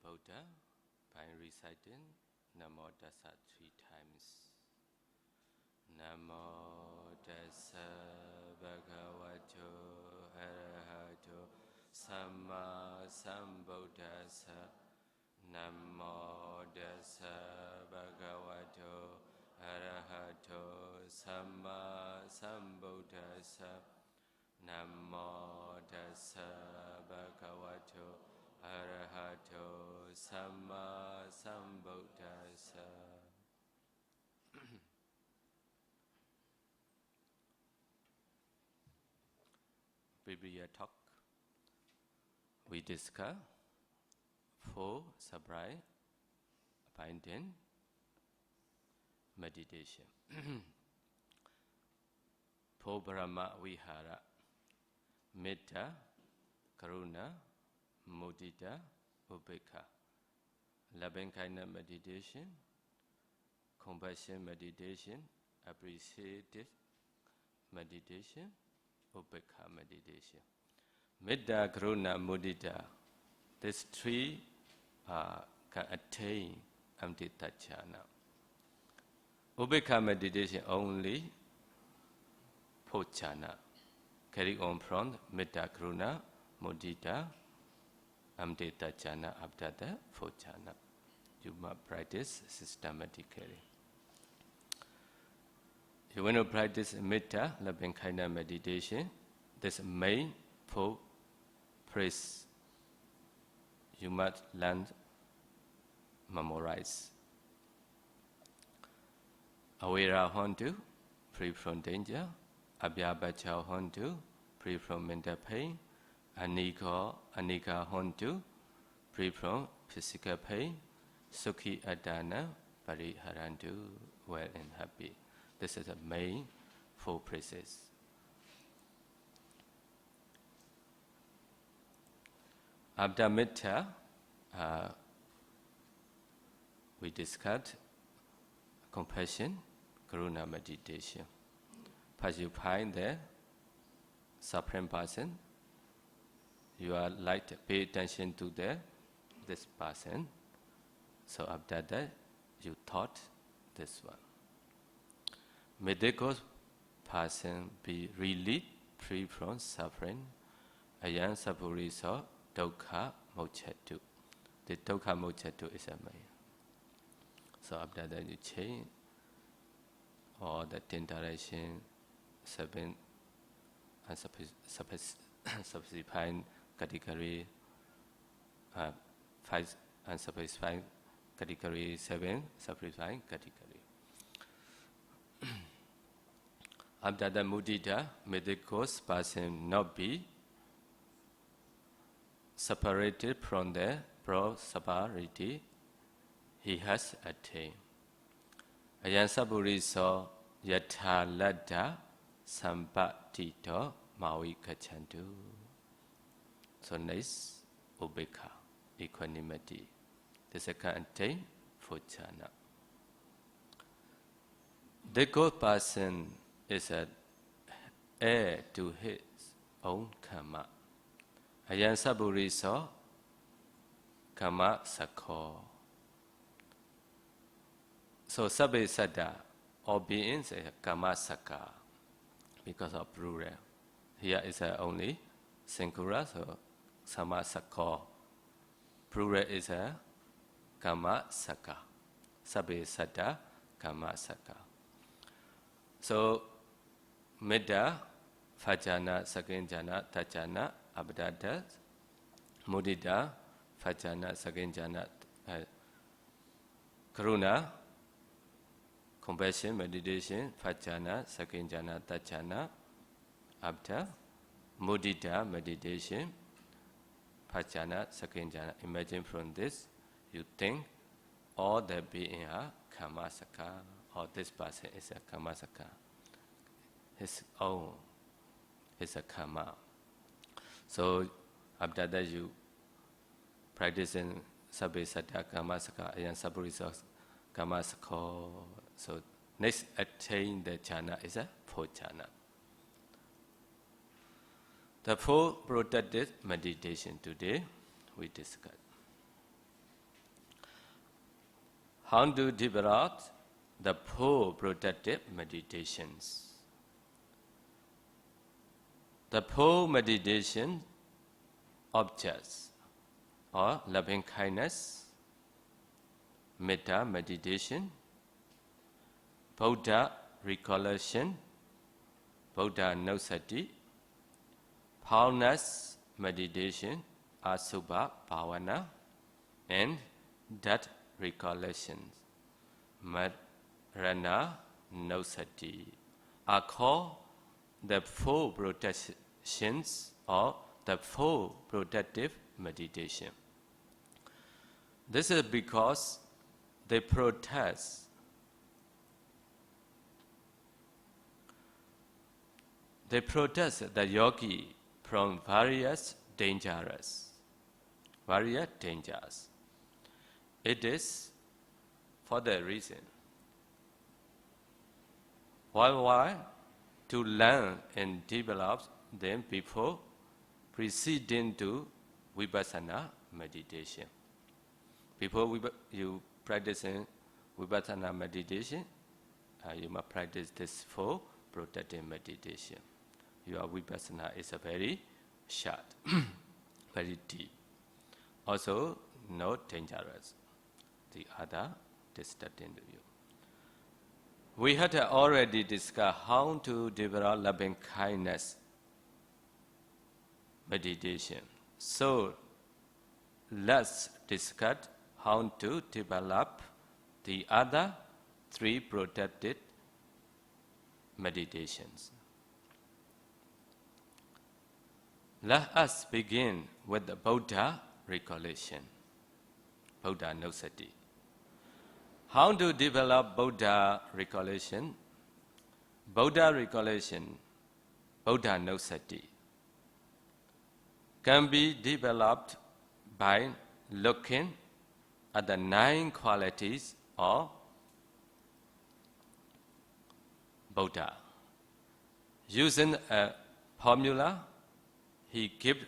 Buddha by reciting Namo Tassa 3 times. Namo Tassa Bhagavato Arahato Samma Sambuddhassa. Namo Tassa Bhagavato Arahato Samma Sambuddhassa. Namo Tassa Bhagavato Arahato Samma Sambuddhassa. Previous talk, we discuss 4 separate binding meditation. 4 Brahma Vihara, Metta, Karuna, Mudita, Upekkha. Loving kindness meditation, compassion meditation, appreciative meditation, Upekkha meditation. Metta, Karuna, Mudita. These 3 can attain Amrita jhana. Upekkha meditation only 4 jhana. Carry on from Metta, Karuna, Mudita, Amrita jhana after the 4 jhana. You must practice systematically. You want to practice Metta, loving kindness meditation. This main 4 phrase you must learn, memorize. Awera Hontu, free from danger. Abhyabhacha Hontu, free from mental pain. Anika Hontu, free from physical pain. Sukhi Adana, Pariharantu, well and happy. This is the main 4 phrases. After Metta, we discussed compassion, Karuna meditation. First you find the suffering person, you are like to pay attention to this person. So after that, you thought this one. May the good person be really free from suffering. Ayan Sapurisa Dukkha Mochatu. The Dukkha Mochatu is a Maya. So after that you change all the 10 direction, 7 unspecified category, 5 unspecified category, 7 specified category. After the mudita, may the ghost person not be separated from the prosperity he has attained. Ayan Saburiso Yatha Ladda Sampatito Maui Kachantu. So next, Upekkha, equanimity. The second attain 4 jhana. The good person is an heir to his own karma. Ayan Saburiso Karma Sakho. So Sabbe Sada, all beings is Karma Saka because of plural. Here is only singular, so Sama Sakho. Plural is a Karma Saka. Sabbe Sada, Karma Saka. So Metta, Fajana, second jhana, Tajana, Abdada, Mudita, Fajana, second jhana, Karuna, compassion, meditation, Fajana, second jhana, Tajana, after Mudita, meditation, Fajana, second jhana. Imagine from this, you think all the beings are Karmasaka, or this person is a Karmasaka. His own is a karma. So after that you practice in Sabbe Sattva Karmasaka, Ayan Saburiso Karmasako. So next attain the jhana is a 4 jhana. The 4 protected meditation today we discuss. how to develop the 4 protective meditations. The 4 meditation objects are loving kindness, metta meditation, Buddha recollection, Buddha nosati, Paulness meditation, Asubha Bhavana, and that recollection, Marana nosati, are called the 4 protections or the 4 protective meditation. This is because they protect the yogi from various dangers. It is for the reason worldwide to learn and develop them before proceeding to vipassana meditation. Before you practice vipassana meditation, you must practice this 4 protective meditation. Your vipassana is a very short, very deep. Also, not dangerous. The other disturbing you. We had already discussed how to develop loving kindness meditation. So, let's discuss how to develop the other 3 protected meditations. Let us begin with the Buddha recollection, Buddha nosati. How to develop Buddha recollection? Buddha recollection, Buddha nosati, can be developed by looking at the 9 qualities of Buddha. Using a formula he gives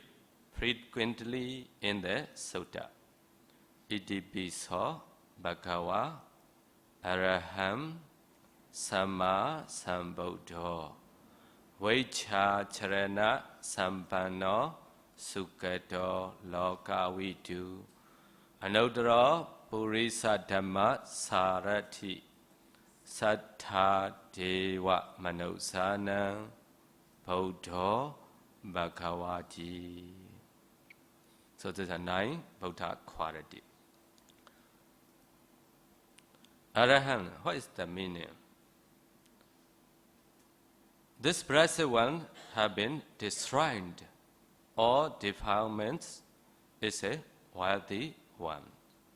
frequently in the sutta. Iti piso bhagava araham samma sambuddho vaicha charana sampanno sukhato lokavidu anuttara purisa dhamma sarati sattha deva manusana buddho bhagavati. So these are 9 Buddha qualities. Arahant, what is the meaning? This blessed one have been destroyed. All defilements is a worthy one.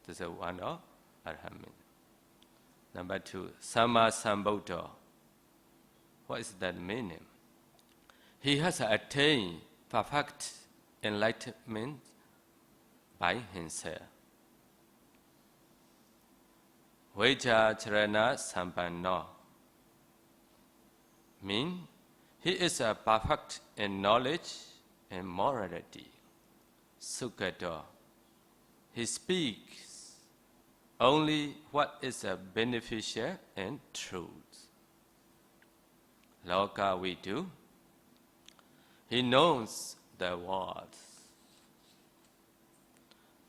This is one of Arahant. Number 2, Samma Sambuddha. What is that meaning? He has attained perfect enlightenment by himself. Vajja charana sampanno means he is a perfect in knowledge and morality. Sukhato, he speaks only what is beneficial and truth. Loka we do. He knows the words.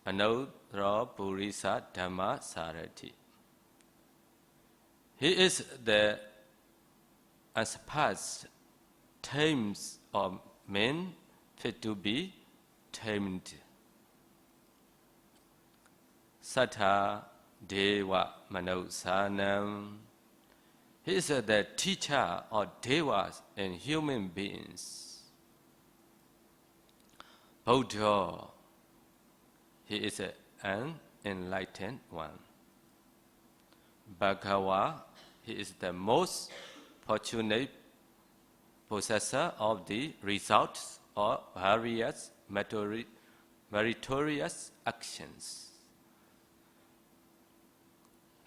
Anuttara purisa dhamma sarati. He is the unsurpassed tames of men fit to be tamed. Sattha deva manusanam. He is the teacher of devas and human beings. Buddha, he is an enlightened one. Bhagava, he is the most fortunate possessor of the results of various meritorious actions.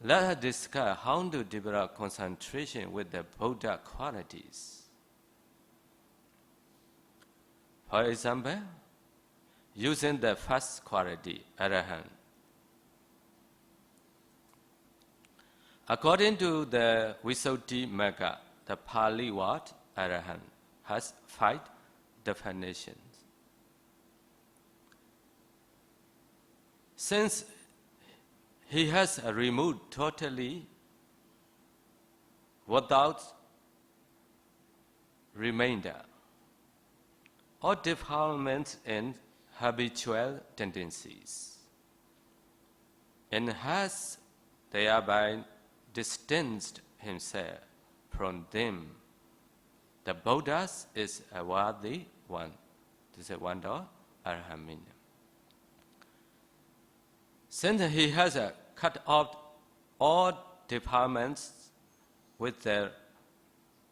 Let us discuss how to develop concentration with the Buddha qualities. For example, using the first quality, Arahant. According to the Visuddhimagga, the Pali word Arahant has 5 definitions. Since he has removed totally without remainder all defilements and habitual tendencies, and has thereby distanced himself from them, the Buddha is a worthy one. This is one door, Arahant meaning. Since he has cut off all defilements with the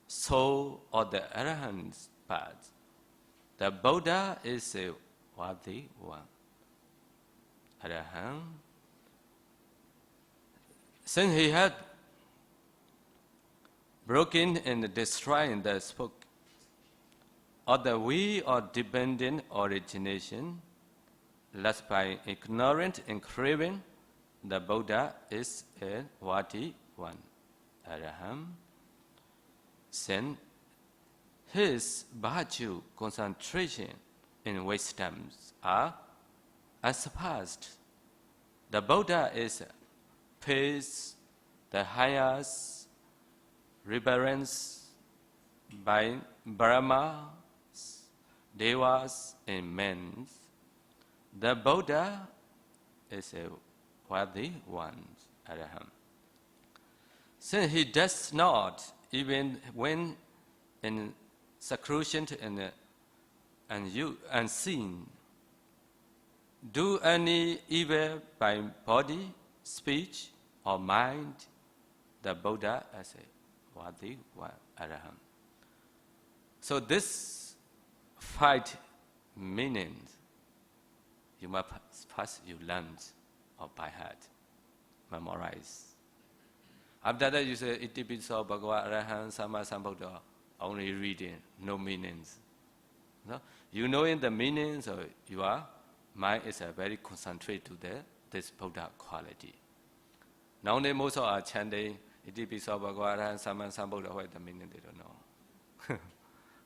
soul or the Arahant's path, the Buddha is a worthy one. Arahant. Since he had broken and destroyed the spoke or the way of dependent origination, lest by ignorant and craving, the Buddha is a worthy one. Arahant. Since his virtue, concentration, and wisdoms are unsurpassed, the Buddha is peace, the highest reverence by Brahmas, Devas, and men. The Buddha is a worthy one, Arahant. Since he does not, even when in seclusion and unseen, do any evil by body, speech, or mind, the Buddha is a worthy one, Arahant. So this 5 meanings, you must first you learn or by heart, memorize. After that you say, Iti Piso Bhagava Arahant Sama Sambuddha, only reading, no meanings. No? You know in the meanings, so your mind is very concentrated to this Buddha quality. Nowadays most of our chanting, Iti Piso Bhagava Arahant Sama Sambuddha, what is the meaning? They don't know.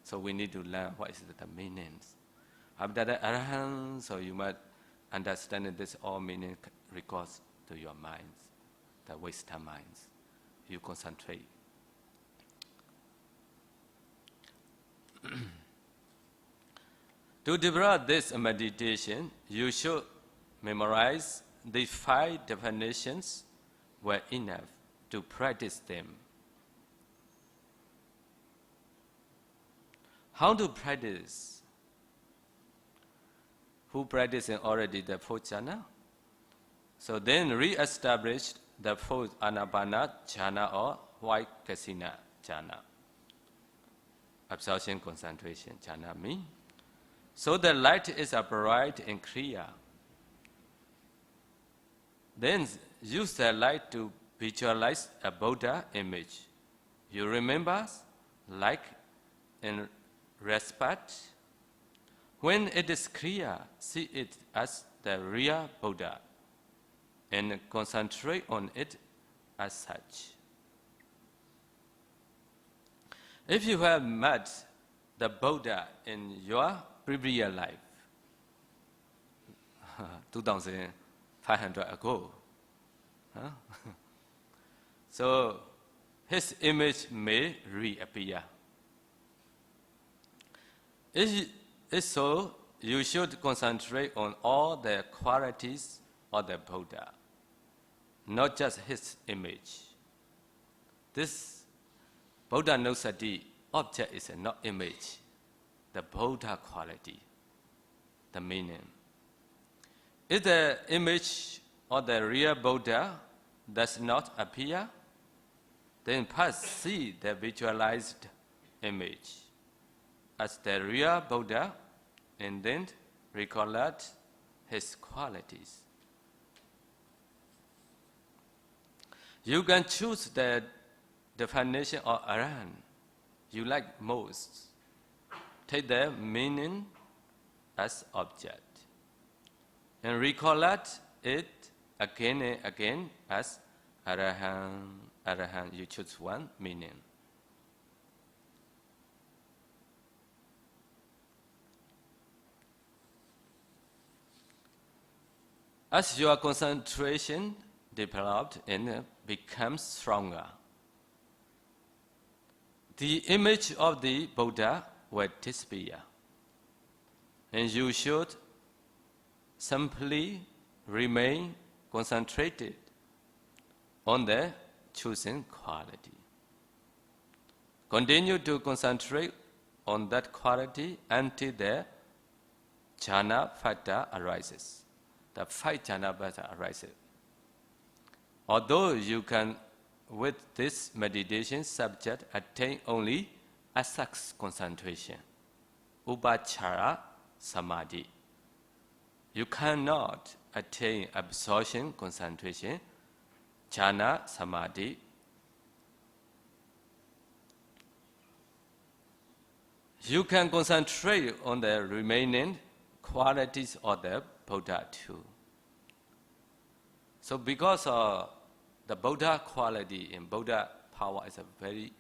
So we need to learn what is the meanings. After that, Arahant, so you must understand that this all meaning records to your minds, the wisdom minds. You concentrate. To develop this meditation, you should memorize the 5 definitions well enough to practice them. How to practice? Who practicing already the 4th jhana? So then re-establish the 4th Anapana jhana or white kasina jhana. Absorption concentration jhana means. So the light is bright and clear. Then use the light to visualize a Buddha image. You remember, like in respect. When it is clear, see it as the real Buddha and concentrate on it as such. If you have met the Buddha in your previous life, 2,500 ago, so his image may reappear. If so, you should concentrate on all the qualities of the Buddha, not just his image. This Buddha Nusati object is not image, the Buddha quality, the meaning. If the image of the real Buddha does not appear, then first see the visualized image as the real Buddha and then recollect his qualities. You can choose the definition of Arahant you like most. Take the meaning as object and recollect it again and again as Arahant, Arahant, you choose one meaning. As your concentration developed and becomes stronger, the image of the Buddha will disappear, and you should simply remain concentrated on the chosen quality. Continue to concentrate on that quality until the jhana factor arises. The 5 jhana factor arises. Although you can, with this meditation subject, attain only asaks concentration, upachara samadhi. You cannot attain absorption concentration, jhana samadhi. You can concentrate on the remaining qualities of the Buddha too. So because the Buddha quality and Buddha power is a very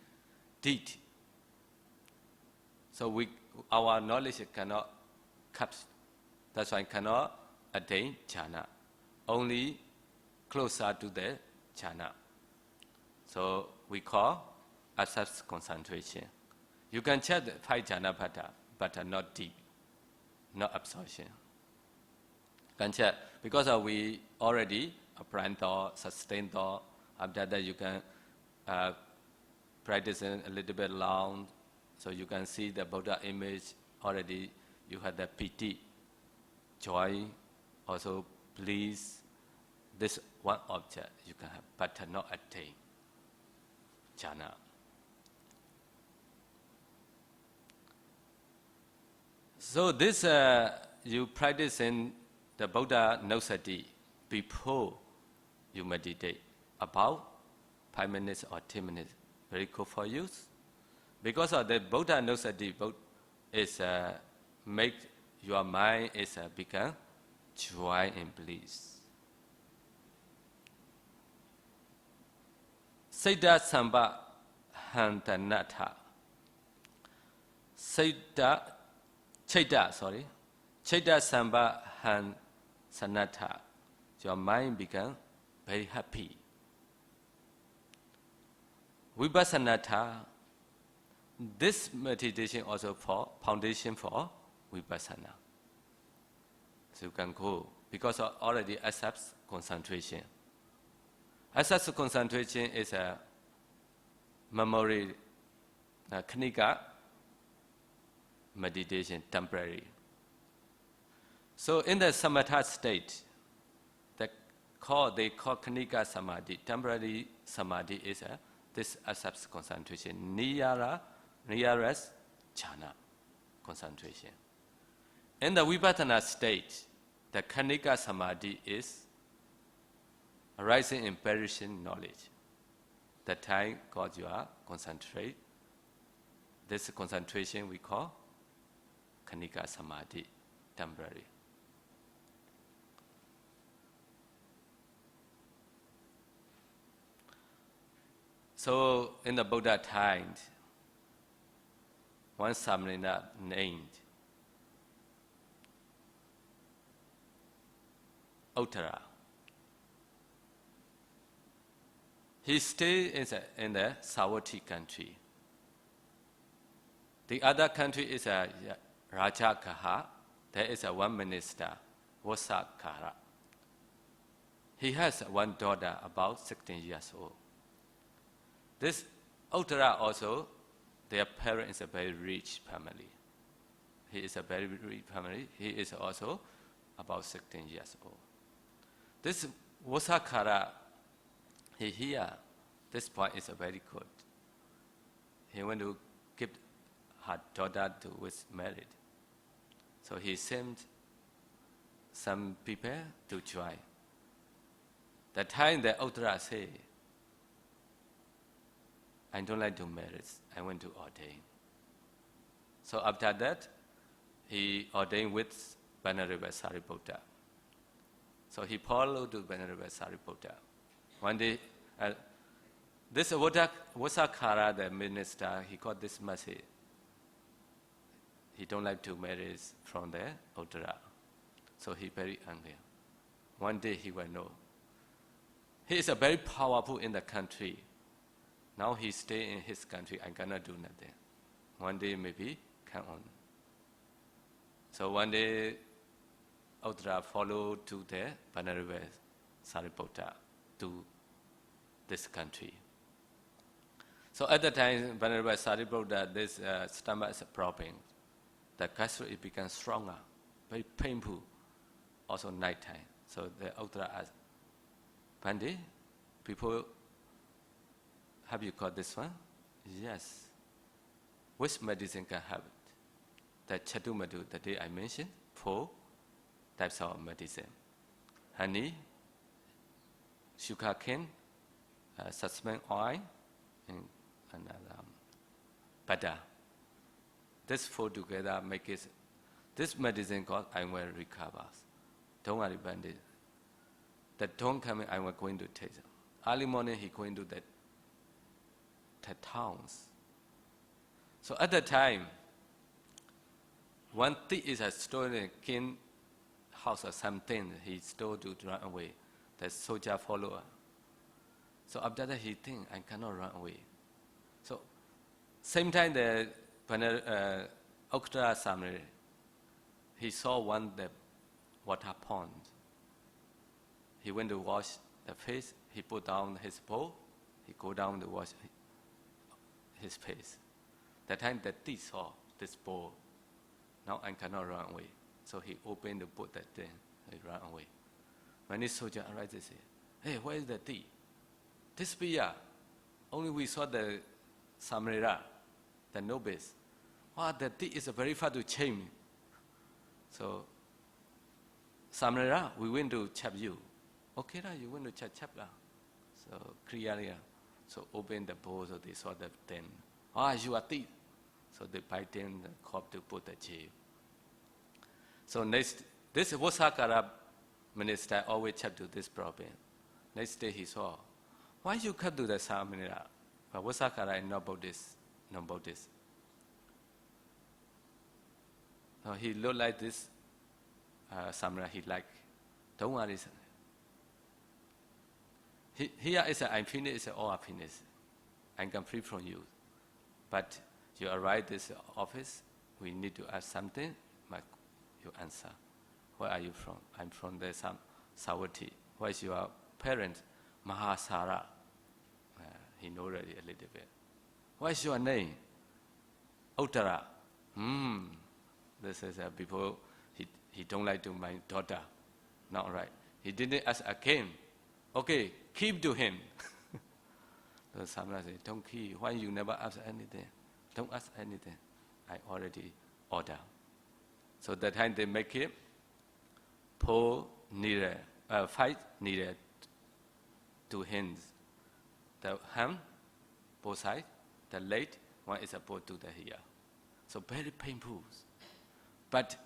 deep. So our knowledge cannot capture. That's why cannot attain jhana. Only closer to the jhana. So we call asas concentration. You can check the 5 jhana bhata, but not deep, not absorption. Can check because we already applying thought, sustain thought. After that, you can practice a little bit long, so you can see the Buddha image already. You have the piti, joy, also bliss. This one object you can have, but not attain jhana. So this you practice in the Buddha Nosati before you meditate about 5 minutes or 10 minutes. Very good for you. Because of the Buddha Nosati is make your mind is become joy and bliss. Siddha Samba Hantanatha. Chaita Samba Hansanatha. Your mind become very happy. Vipassanatha. This meditation also for foundation for Vipassana. So you can go because already accepts concentration. Accepts concentration is a memory, khanika meditation, temporary. So in the samatha state, they call khanika samadhi. Temporary samadhi is this accepts concentration. Nearest jhana concentration. In the vipassana state, the khanika samadhi is arising in perishing knowledge. That time God you are concentrate. This concentration we call khanika samadhi, temporary. So in the Buddha time, one Samanera named Uttara. He stayed in the Savatthi country. The other country is Rajagaha. There is one minister, Vasakara. He has one daughter about 16 years old. This Uttara also, their parents is a very rich family. He is a very rich family. He is also about 16 years old. This Vasakara, he hear this point is very good. He want to give her daughter to was married. So he sent some people to try. The time the Uttara say, I don't like to marry, I want to ordain. So after that, he ordained with Venerable Sariputta. So he followed to Venerable Sariputta. One day, This Vasakara, the minister, he got this message. He don't like to marry from the Uttara. So he very angry. One day he will know. He is a very powerful in the country. Now he stay in his country and cannot do nothing. One day maybe come on. So one day Uttara followed to the Venerable Sariputta to this country. So at the time, Venerable Sariputta, this stomach is a problem. The gastric it becomes stronger, very painful, also nighttime. So the Uttara asked, Pandit, people, have you got this one? Yes. Which medicine can have it? The Chatumadu, the day I mentioned, 4 types of medicine. Honey, sugar cane, suspend oil, and butter. This 4 together make it, this medicine called I will recover. Don't worry, Bandit. That don't come in, I was going to take it. Early morning, he going to the towns. So at the time, one thief is a stolen king house or something, he stole to run away. The soldier follower. So after that, he think, I cannot run away. So same time, the Uttara Samari, he saw the water pond. He went to wash the face. He put down his bowl. He go down to wash his face. That time the thief saw this bowl. Now I cannot run away. So he opened the boat that thing. He ran away. When his soldier arrived, they say, hey, where is the thief? This beer. Only we saw the Samarira, the nobles. Wow, the thief is very far to chase me. So, Samarira, we went to chap you. Okay, you went to chap. So, clearly, so open the bowl, so they saw the thing. You are thief. So they bite in the corpse to put the jail. So next, this Vasakara minister always chap to this problem. Next day he saw, why you come to the Samarira? But Vasakara is not Buddhist, not Buddhist. Now he looked like this Samara, he like, don't worry. Here is I'm finished, it's all finished. I can free from you. But you arrive this office, we need to ask something, you answer. Where are you from? I'm from the Savatthi. Where is your parent? Mahasara. He knows already a little bit. What is your name? Uttara. This is before he don't like to my daughter. Not right. He didn't ask again. Okay, keep to him. The Samara said, don't keep. Why you never ask anything? Don't ask anything. I already order. So that time they make it 5 needed 2 hands. The hand, both sides, the leg, one is about to the here. So very painful. But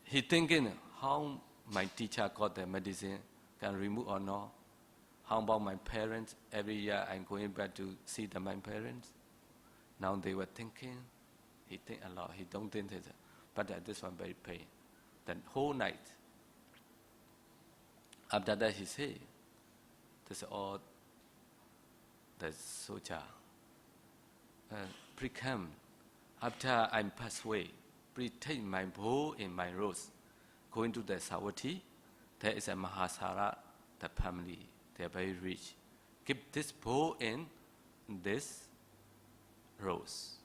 he thinking how my teacher got the medicine, can remove or not. How about my parents? Every year I'm going back to see my parents. Now they were thinking, he think a lot, he don't think it. But this one very pain. Then whole night. After that he say, this is all the soldier. Please come. After I'm passed away, please take my bowl in my rose. Going to the Savatthi, there is a Mahasara, the family. They are very rich. Keep this bowl in this rose.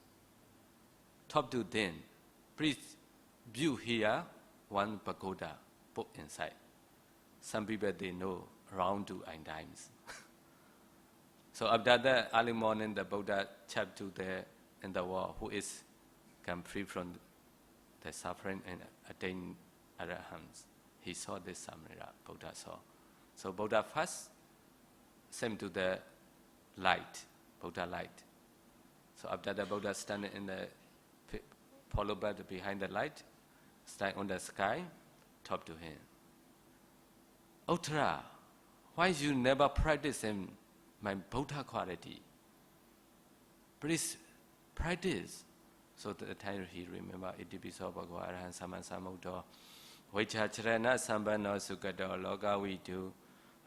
Top to them. Please view here one pagoda, put inside. Some people they know around 2 times. So after that, early morning, the Buddha chap to the in the wall, who is come free from the suffering and attain arahants. He saw this Samarira, Buddha saw. So Buddha first sent to the light, Buddha light. So after the Buddha standing in the, followed by behind the light, stand on the sky, talk to him. Uttara, why you never practice in my Buddha quality. Please practice. So at the time he remember Itipiso Bhagava Arahant Sammasambuddha Vichacharana Sambhano Sukado Loka Vidu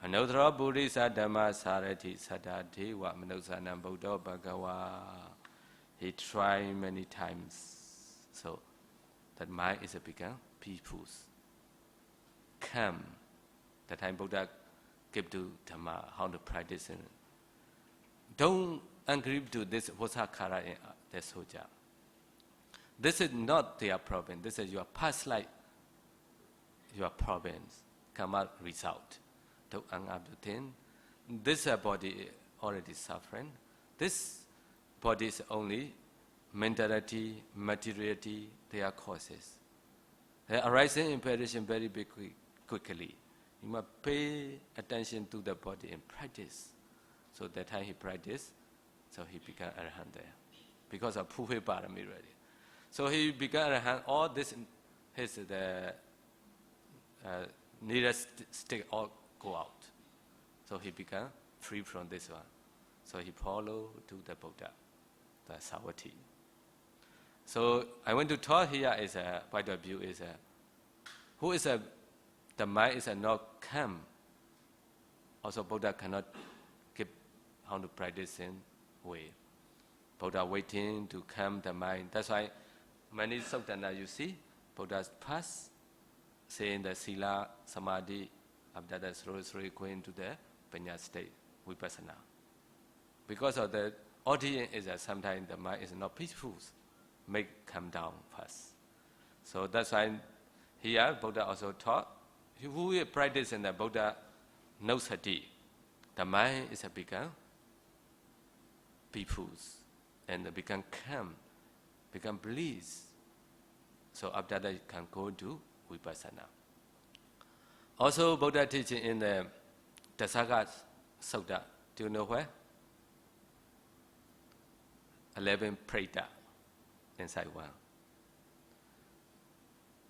Anodra Buddhisa Dhamma Sarati Sadati Wa Manusanam Buddha Bhagava. He tried many times. So that mind is become peaceful, calm. That time Buddha gave to Dhamma how to practice it. Don't agree to this Vasakara in the Soja. This is not their problem. This is your past life, your problems, karma result. Don't up the thing. This body already suffering. This body is only mentality, materiality, their causes. They are arising in perishing very big quickly. You must pay attention to the body and practice. So that time he practiced, so he became Arahant there. Because of Puhe Parami already. So he became Arahant, all this, his nearest stick all go out. So he became free from this one. So he followed to the Buddha, the Savatthi. So I want to talk here is a point of view is who is the mind is not calm. Also Buddha cannot give how to practice in way. Buddha waiting to calm the mind. That's why many Sutana you see, Buddha's past, saying the Sila, Samadhi, after that slowly going to the Panya state, Vipassana. Because of the audience is that sometimes the mind is not peaceful, make come down first. So that's why here Buddha also taught, who is practicing the Buddha knows sati, the mind is become peaceful and become calm, become bliss. So after that you can go to Vipassana. Also Buddha teaching in the Dasaka Sutta, do you know where? 11 Preta inside one.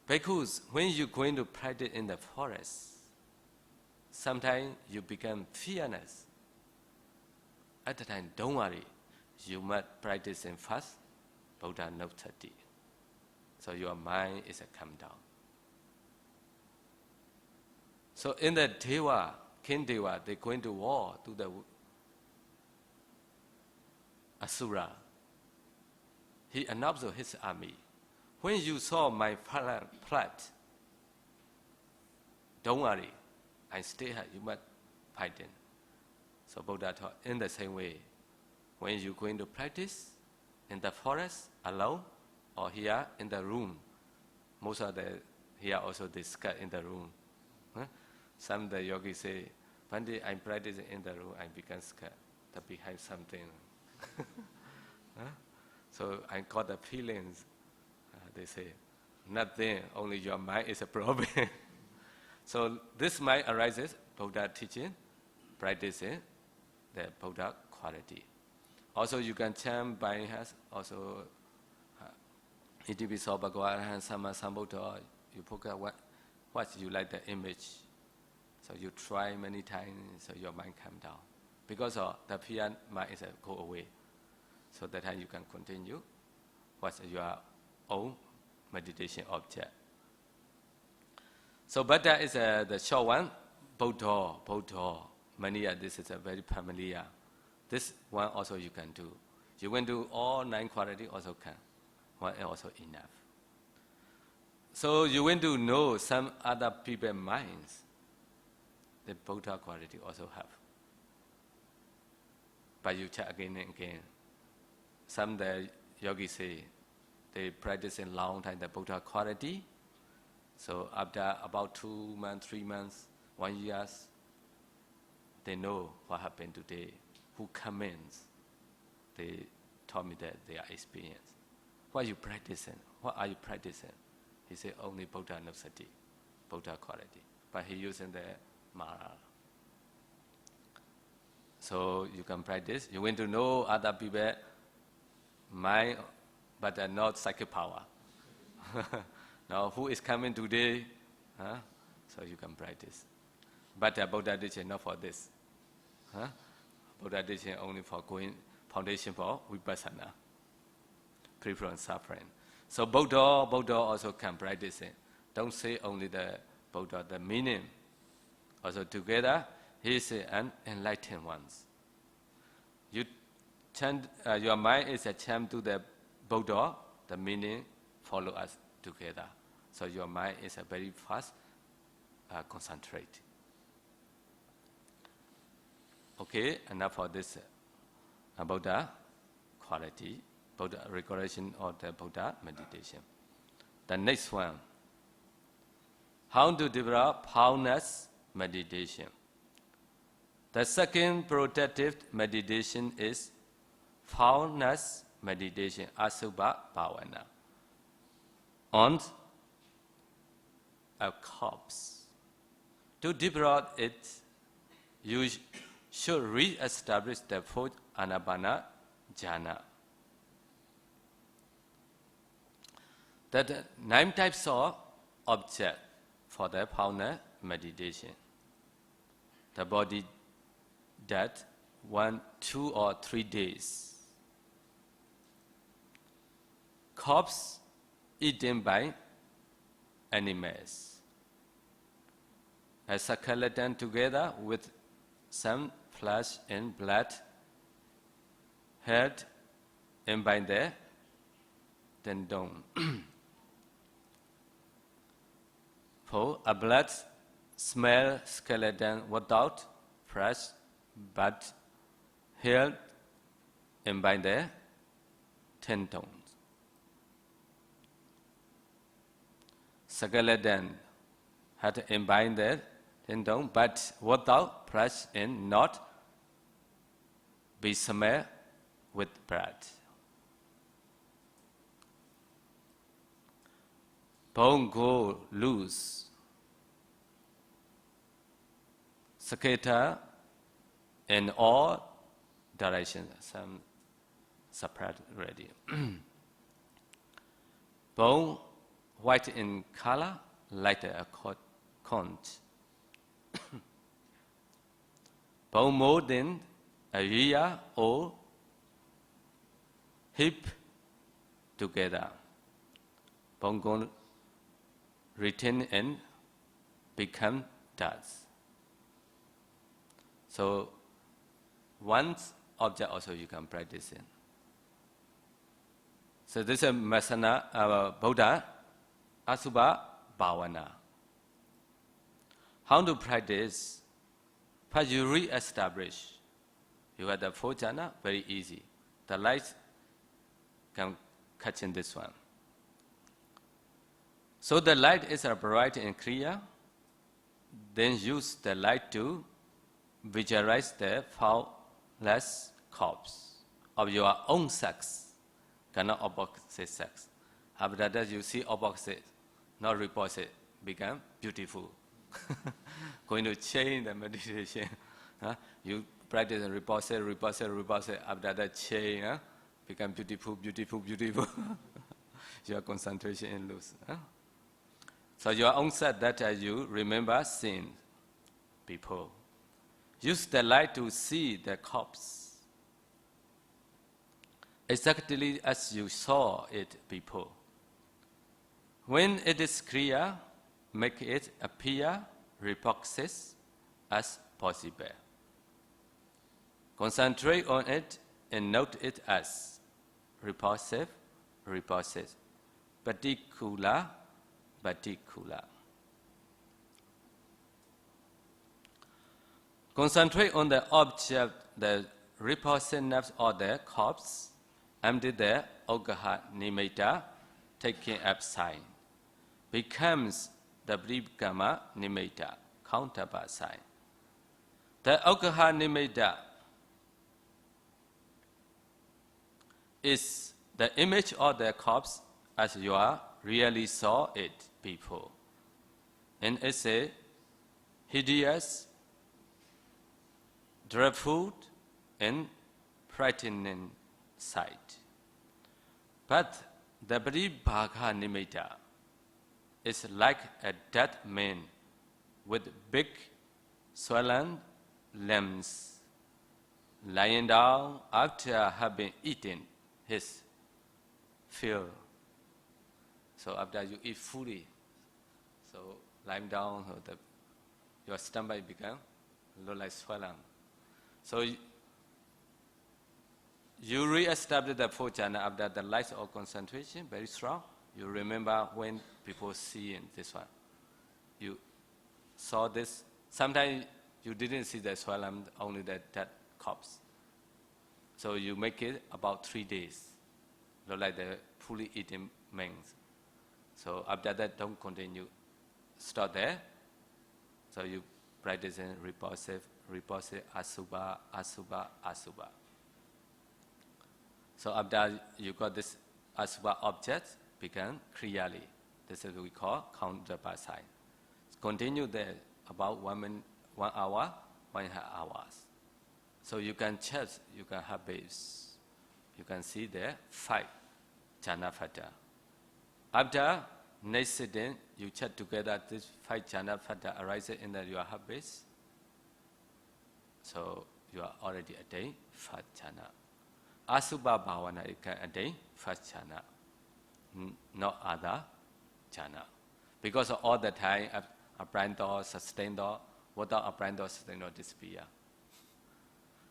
Because when you're going to practice in the forest, sometimes you become fearless. At the time, don't worry. You must practice in fast, Buddha knows sati. So your mind is a calm down. So in the Deva, King Deva, they're going to war to the Asura. He announced his army. When you saw my plight, don't worry, I stay here, you must fight in. So Buddha taught in the same way, when you're going to practice in the forest alone or here in the room, most of the here also discuss in the room. Some of the yogis say, one day I'm practicing in the room, I become scared to behind something. So I got the feelings. They say, nothing, only your mind is a problem. So this mind arises, Buddha teaching, practicing the Buddha quality. Also you can chant by hands, also Itipiso Bhagava Arahant Sammasambuddha, you forget what you like the image. So you try many times, so your mind come down. Because of the fear, mind is go away. So that time you can continue what's your own meditation object. So Buddha is the short one, Buddha. Many this is a very familiar. This one also you can do. You can do all 9 qualities also can. One also enough. So you want to know some other people's minds. The Buddha quality also have. But you check again and again. Some the yogis say they practice in long time the Buddha quality. So after about 2 months, 3 months, 1 year, they know what happened today. Who comments? They told me that they are experienced. What are you practicing? What are you practicing? He said only Buddha knows sati, Buddha quality. But he using the Mara. So you can practice. You want to know other people mind, but not psychic power. Now, who is coming today? So you can practice. But Buddha teaching not for this. Buddha teaching only for going foundation for vipassana, free from suffering. So Buddha also can practice it. Don't say only the Buddha, the meaning. Also together, he is an enlightened one. You chant, your mind is a chant to the Buddha, the meaning follow us together. So your mind is a very fast concentrate. Okay, enough for this Buddha quality, Buddha recognition of the Buddha meditation. The next one, how to develop powerless meditation. The second protective meditation is powerless meditation, Asubha Bhavana, on a corpse. To develop it, you should re-establish the fourth Anapana jhana. There are 9 types of object for the powerless meditation. The body dead 1, 2, or 3 days. Corpse eaten by animals. A skeleton together with some flesh and blood, head and by the tendon. For a blood smell skeleton without flesh but held and by the tendons. Skeleton had imbind the tendon, but without flesh and not be smeared with blood. Bone go loose. Scatter in all directions, some separate already. Bone white in color, like a conch. Bone more than a year or hip together. Bone gone retain and become dust. So one object also you can practice in. So this is Masana Buddha Asubha Bhavana. How to practice? First you re-establish. You have the 4 jhana, very easy. The light can catch in this one. So the light is bright and clear. Then use the light to visualize the foulness corpse of your own sex, cannot opposite sex. After that you see opposite, not repulsive, become beautiful. Going to change the meditation. You practice and repulsive. After that change, become beautiful. Your concentration and loose. So your own set that you remember seeing people. Use the light to see the corpse exactly as you saw it before. When it is clear, make it appear repulsive as possible. Concentrate on it and note it as repulsive, particular. Concentrate on the object, the repulsiveness of the corpse, empty the Ukkansa nimitta, taking up sign, becomes the Bribhkama nimitta, counterpart sign. The Ukkansa nimitta is the image of the corpse as you really saw it before. And it's a hideous, dreadful, and frightening sight. But the Bribhkama nimitta is like a dead man with big swollen limbs, lying down after having eaten his fill. So after you eat fully, so lying down, so your stomach become look like swelling. So you re-establish the four jhana after the light of concentration, very strong. You remember when people see in this one. You saw this. Sometimes you didn't see the swelling, only that corpse. So you make it about 3 days, look like the fully eaten man's. So after that, don't continue. Stop there. So you practice in repulsive, asubha, asubha, asubha. So after you got this asubha object, become kriyali. This is what we call counterpart sign. Continue there about 1 minute, 1 hour, 1.5 hours. So you can check, you can have base. You can see there 5 jhana phata. After next sitting, you check together this 5 jhana phata arises in your heart base. So you are already attained 1st jhana. Asubha bhavana, you can attain 1st jhana, not other jhana. Because all the time, apparent thought, sustained thought, without apparent thought, sustained thought disappear.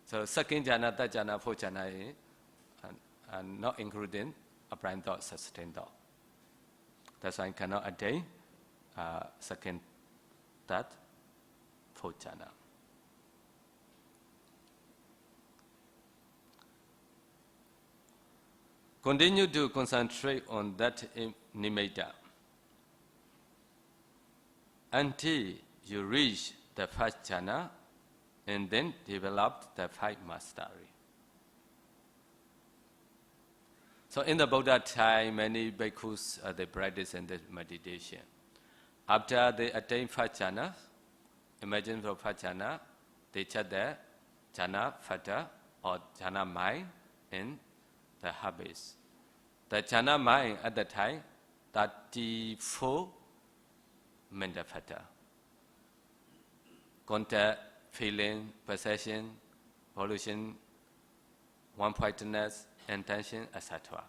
So 2nd jhana, 3rd jhana, 4th jhana are not including apparent thought, sustained thought. That's why I cannot attain 2nd, 3rd, 4th jhana. Continue to concentrate on that nimitta until you reach the 1st jhana and then develop the 5 mastery. So in the Buddha time, many bhikkhus, they practice in this meditation. After they attain 1st jhana, imagine for 1st jhana, they check the jhana phata or jhana mind in the habits. The jhana mind at the time, 34 mental phata. Contact, feeling, perception, volition, one-pointedness, intention, etc.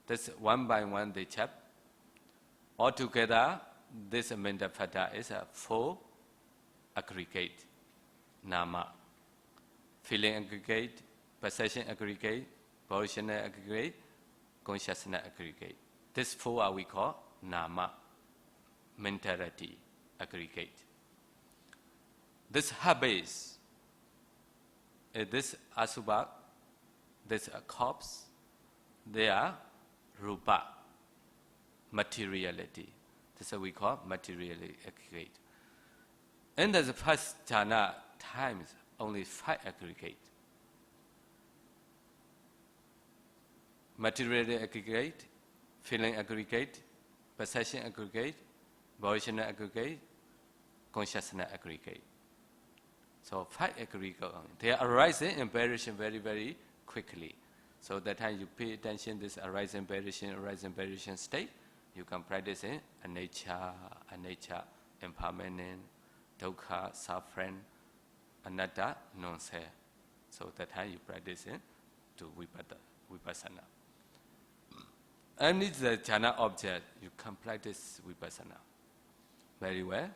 This one by one they check. Altogether, this mental phata is a 4 aggregate. Nama. Feeling aggregate, perception aggregate, volitional aggregate, consciousness aggregate. This 4 are we call nama, mentality aggregate. This habits, this asubha, this corpse, they are rupa, materiality. This is what we call materiality aggregate. In the 1st jhana times, only 5 aggregate. Materiality aggregate, feeling aggregate, perception aggregate, volitional aggregate, consciousness aggregate. So 5 aggregate. They are arising in variation very, very quickly. So that time you pay attention this arising variation state, you can practice in anicca, impermanent, dukkha, suffering, anatta, non-self. So that time you practice in to vipassana. And it's the jhana object, you can practice vipassana very well.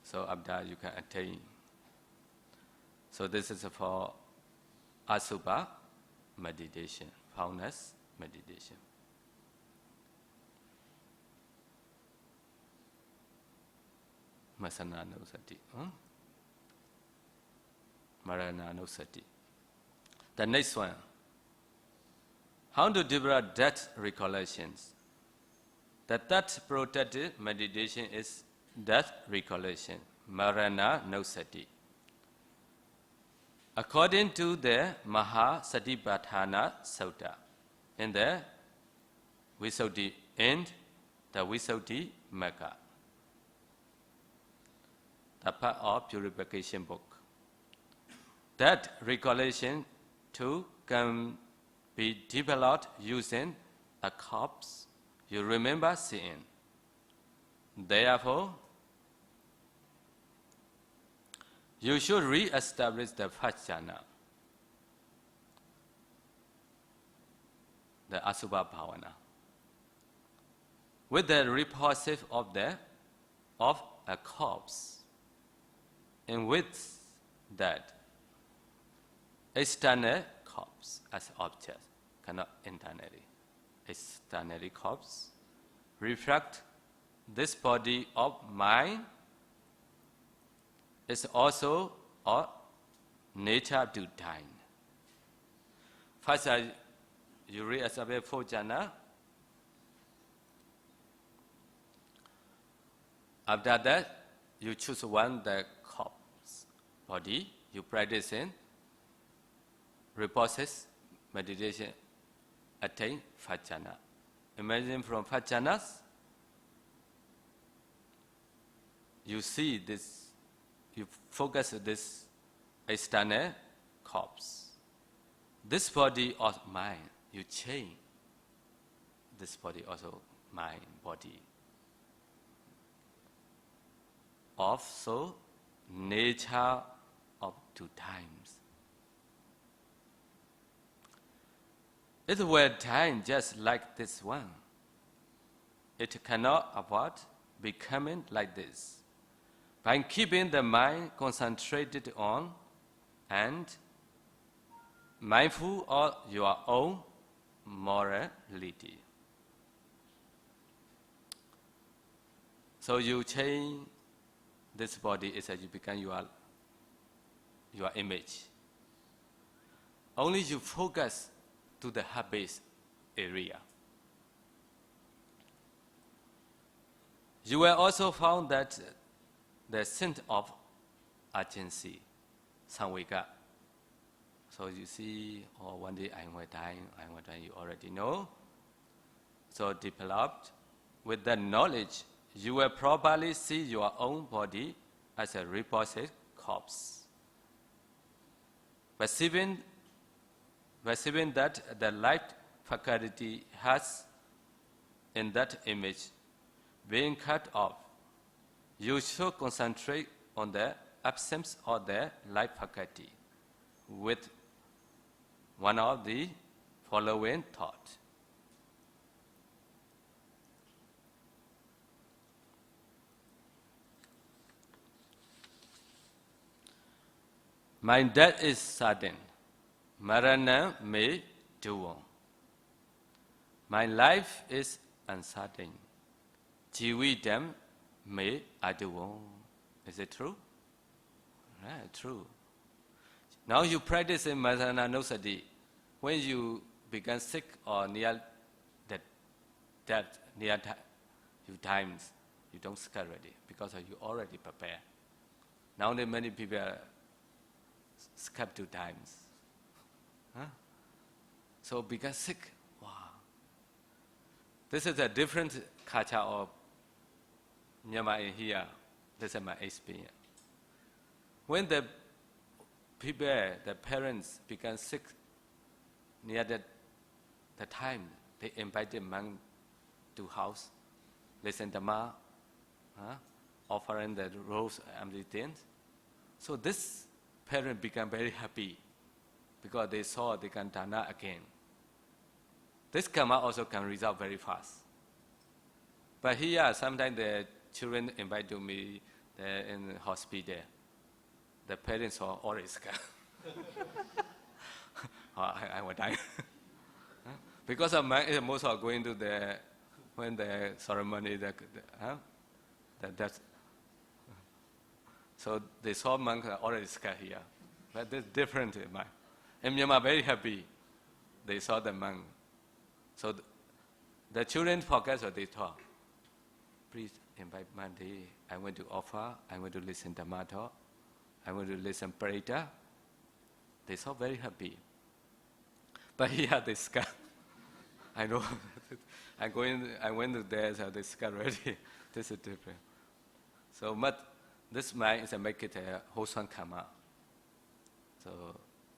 So after you can attain. So this is for asubha meditation, foundness meditation. Masana nusati, marana nusati. The next one. How to develop that recollections? The third protected meditation is that recollection, marana nosati. According to the Mahasatipatthana Sutta, in the Visuddhi and the Visuddhi Magga, the part of purification book, that recollection too can be developed using a corpse you remember seeing. Therefore, you should re-establish the 1st jhana. the Asubha Bhavana. With the repulsive of a corpse, and with that external corpse as object, cannot internally. Externally corpse reflect this body of mind is also a nature to time. First, you read as a 4 jhana. After that, you choose one the corpse body. You practice in reposes meditation, attain 5 jhana. Imagine from 5 jhanas, you see this, you focus this external corpse. This body of mind, you change. This body also mind, body. Also, nature of 2 times. It will time just like this one. It cannot avoid becoming like this. By keeping the mind concentrated on and mindful of your own morality. So you change this body is that you become your image. Only you focus to the heart base area. You will also found that the sense of urgency, samvega. So you see, oh, one day I will die, you already know. So developed with that knowledge, you will probably see your own body as a reposed corpse. Perceiving that the light faculty has in that image being cut off, you should concentrate on the absence of the light faculty with one of the following thoughts. My death is sudden. Marana me duo. My life is uncertain. Jividam me aduo. Is it true? Right, true. Now you practice in Marana Nosati. When you become sick or near death, near times, you don't scare already because you already prepare. Now there many people skip 2 times. Huh? So become sick. Wow. This is a different culture of Myanmar in here. This is my experience. When the people, the parents become sick near the time, they invite the monk to house, listen to Dhamma, offering the rose and the things. So this parent become very happy because they saw they can dana again. This karma also can resolve very fast. But here, sometimes the children invite to me in the hospital. The parents are always scared. I will die. Because of most are going to when the ceremony, that's so they saw monks are already scared here. But it's different. In Myanmar, very happy. They saw the monk. So the children forget what they thought. Please invite Monday. I want to offer. I want to listen to Dhamma talk. I want to listen Parita. They saw very happy. But here they scared. I know. I went to there, so they scared already. This is different. So this mind is a make it a wholesome karma. So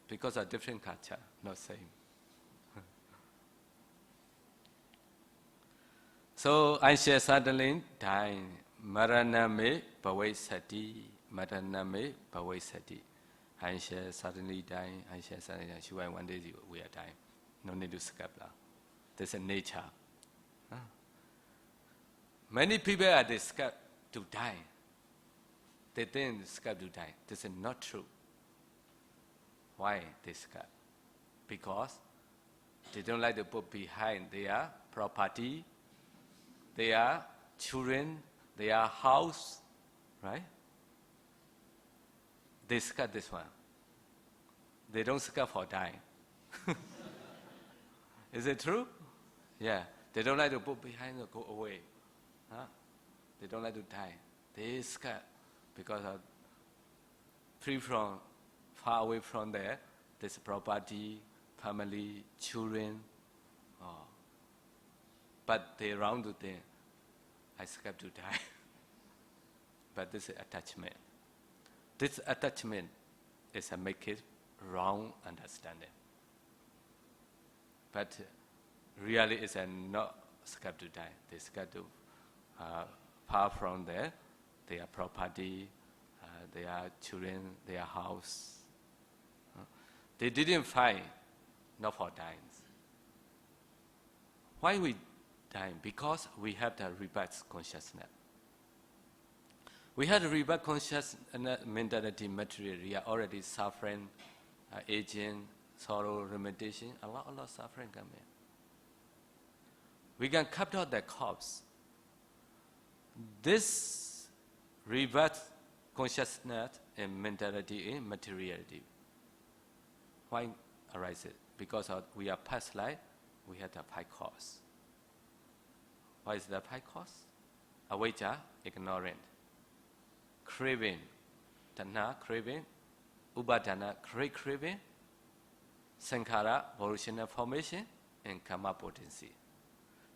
because of different culture, not same. So I share suddenly dying. Marana me bhavai sati. Marana me bhavai sati. I share suddenly dying. I share suddenly dying. One day we are dying. No need to skip now. This is nature. Many people are scared to die. They think scared to die. This is not true. Why they scared? Because they don't like to put behind their property, their children, their house, right? They scared this one. They don't scared for dying. Is it true? Yeah. They don't like to put behind or go away. Huh? They don't like to die. They scared because of far away from there, there's property, family, children. Oh. But they around to them, I scared to die. But this is attachment. This attachment is a make it wrong understanding. But really it's a not scared to die. They scared to far from there, their property, their children, their house. They didn't fight, not for dying. Why we dying? Because we have the rebirth consciousness. We have the rebirth consciousness mentality material. We are already suffering, aging, sorrow, limitation. A lot of suffering coming. We can cut out the corpse. This rebirth consciousness and mentality in materiality. Why arises? Because we are past life, we have the five cause. What is the five cause? Avijja, ignorant. Craving, tanha, craving. Upadana, craving. Sankhara, volitional formation, and karma potency.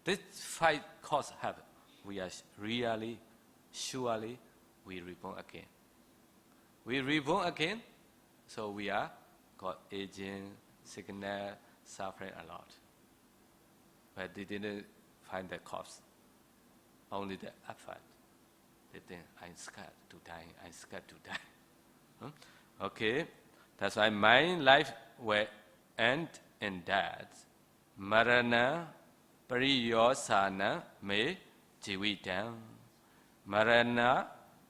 These five causes have, we are really, surely, we reborn again. We reborn again, so we are got aging, sickness, suffering a lot. But they didn't find the cause, only the effort. They think, I'm scared to die, I'm scared to die. Okay, that's why my life will end in death. Marana pariyosana me jivitam. Marana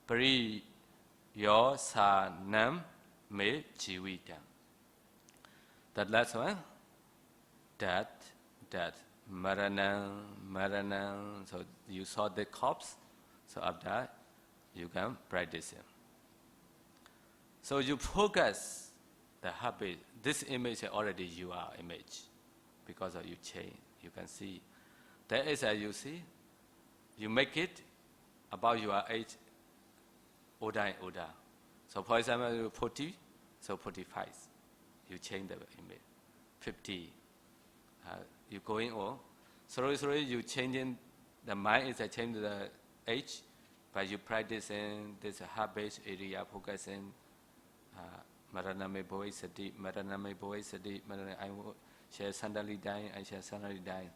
pariyosanam me jivitam. That last one, death, marana. So you saw the corpse, so after that, you can practice it. So you focus the habit. This image is already your image, because of you change. You can see. There is a, you see, you make it about your age, older and older. So for example, you're 40, so 45. You change the image. 50, you going on. Slowly, you changing, the mind is a change the age, but you practicing this habit area, focusing, Maraname boy sati, Maraname boy sati, Maraname, I shall suddenly die, I shall suddenly die.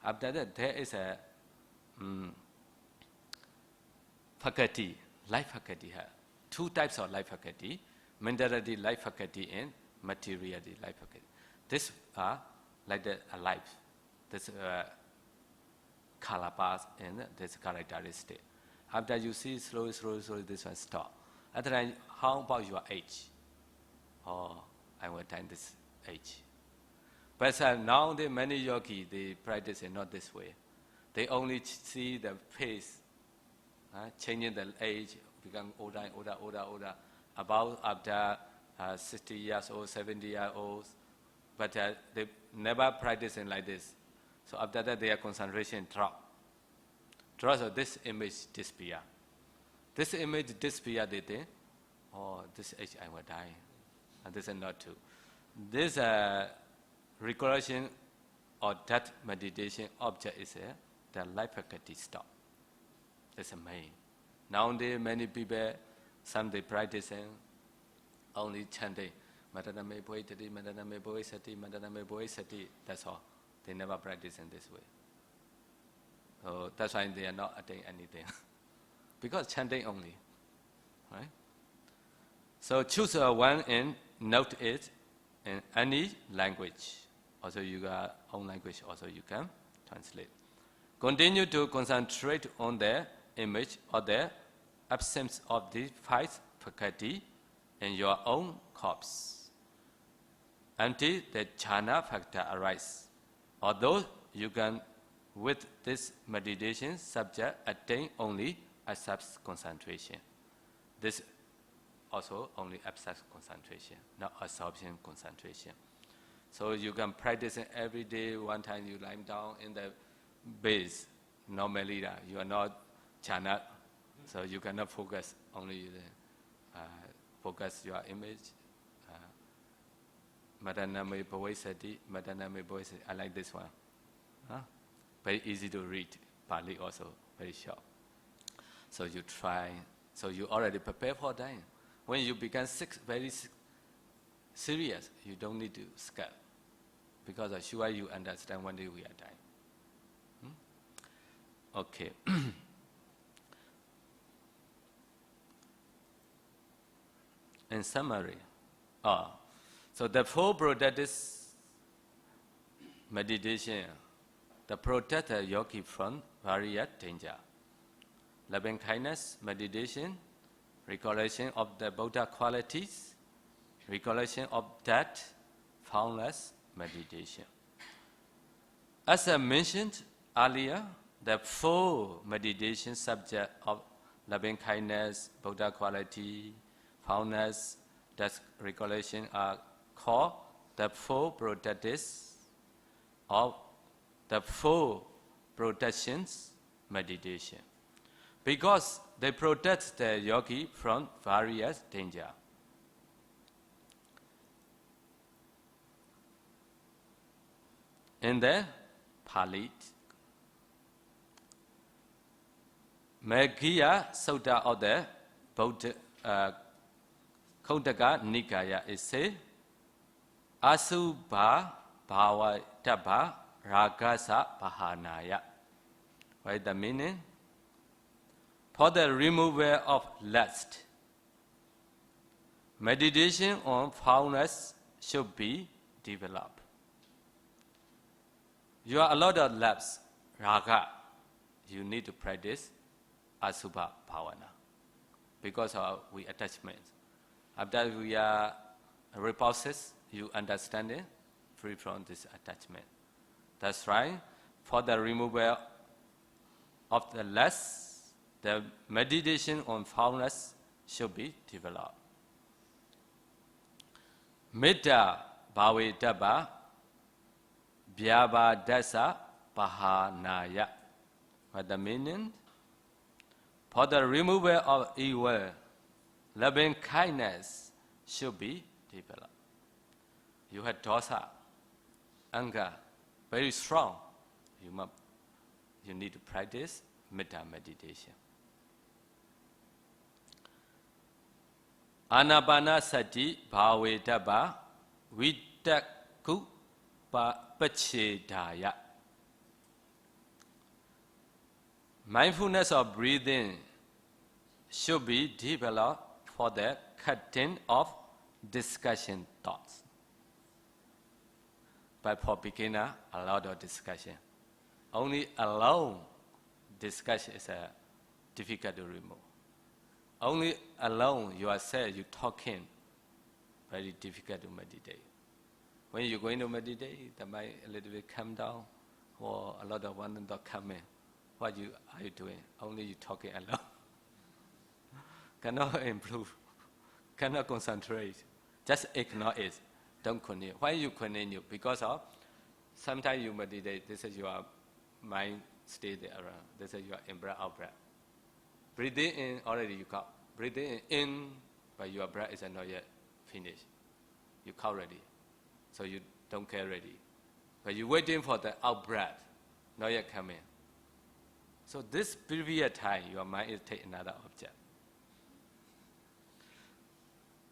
After that, there is a faculty, life faculty. Two types of life faculty, mentality life faculty and materiality life faculty. These are like the life. This color path and this characteristic. After you see slowly, this one stop. After that, how about your age? Oh, I will die this age. But now the many yogis, they practice it not this way. They only see the face, changing the age, become older. About after 60 years old, 70 years old, but they never practicing like this. So after that, their concentration drop. So this image disappear. This image disappear, they think, oh, this age I will die. And this is not true. This recollection or that meditation object is the life faculty stop. That's the main. Nowadays, many people, some they practicing only chanting, Madaname Boitati, Madaname Boisati, Madaname Boisati. That's all. They never practice in this way. So that's why they are not attaining anything. Because chanting only. Right? So choose one and note it in any language. Also you got own language also you can Translate. Continue to concentrate on the image or the absence of the five faculty in your own corpse until the jhana factor arises. Although you can, with this meditation subject, attain only abstract concentration. This also only abstract concentration, not absorption concentration. So you can practice it every day. One time you lie down in the base. Normally you are not jhana, so you cannot focus only focus your image. Madaname Bhavesati, Madaname Bhavesati. I like this one. Very easy to read. Pali also very short. So you try. So you already prepare for dying. When you become sick, very serious, you don't need to scare. Because I'm sure you understand one day we are dying. Okay. In summary, so the four protective meditation, the protect the yogi from various danger. Loving kindness meditation, recollection of the Buddha qualities, recollection of death, formless meditation. As I mentioned earlier, the four meditation subjects of loving kindness, Buddha quality, formless, death, recollection are called the four protectives of the four protections meditation, because they protect the yogi from various danger. In the Pali, Maggiya Sutta of the Buddha Khuddaka Nikaya is said, Asubha Bhava Tabha Ragasa Pahanaya. What is the meaning? For the removal of lust, meditation on formless should be developed. You are a lot of lust, raga. You need to practice Asubha Bhavana because of we attachment. After we are repulses, you understand it, free from this attachment. That's right. For the removal of the lust, the meditation on formless should be developed. Metta Bhavetaba Vyavadasa Pahanaya. What the meaning? For the removal of evil, loving kindness should be developed. You had dosa, anger, very strong. You need to practice metta meditation. Anapana sati bhavetaba vitakku pachedaya. Mindfulness of breathing should be developed for the cutting of discussion thoughts. But for beginner, a lot of discussion. Only alone discussion is difficult to remove. Only alone you are sad, you talking, very difficult to meditate. When you're going to meditate, the mind a little bit calm down, or a lot of one thought come in. What are you doing? Only you talking alone. Cannot improve, cannot concentrate. Just ignore it. Don't continue. Why you continue? Because of sometimes you meditate. This is your mind stay there around. This is your in-breath, out-breath. Breathing in, already you count. Breathing in, but your breath is not yet finished. You count ready. So you don't care ready. But you're waiting for the out-breath, not yet coming. So this previous time, your mind is take another object.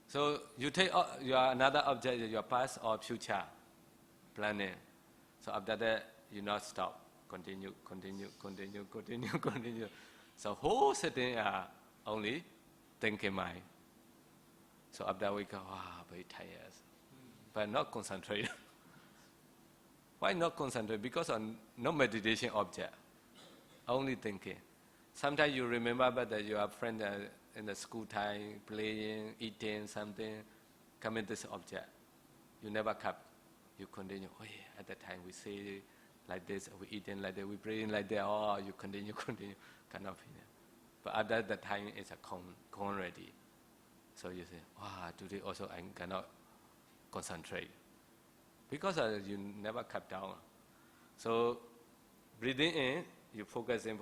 So you take your another object, your past or future planning. So after that, you not stop. Continue. So whole sitting only thinking mind. So after we go, wow, very tired, but not concentrate. Why not concentrate? Because on no meditation object, only thinking. Sometimes you remember that you have friends in the school time, playing, eating something, come in this object. You never kept. You continue, oh yeah, at that time we say like this, we eating like that, we praying like that, oh, you continue, kind of feeling. But after that time, it's a gone already. So you say, wow, today also I cannot concentrate. Because you never kept down. So breathing in, you focusing,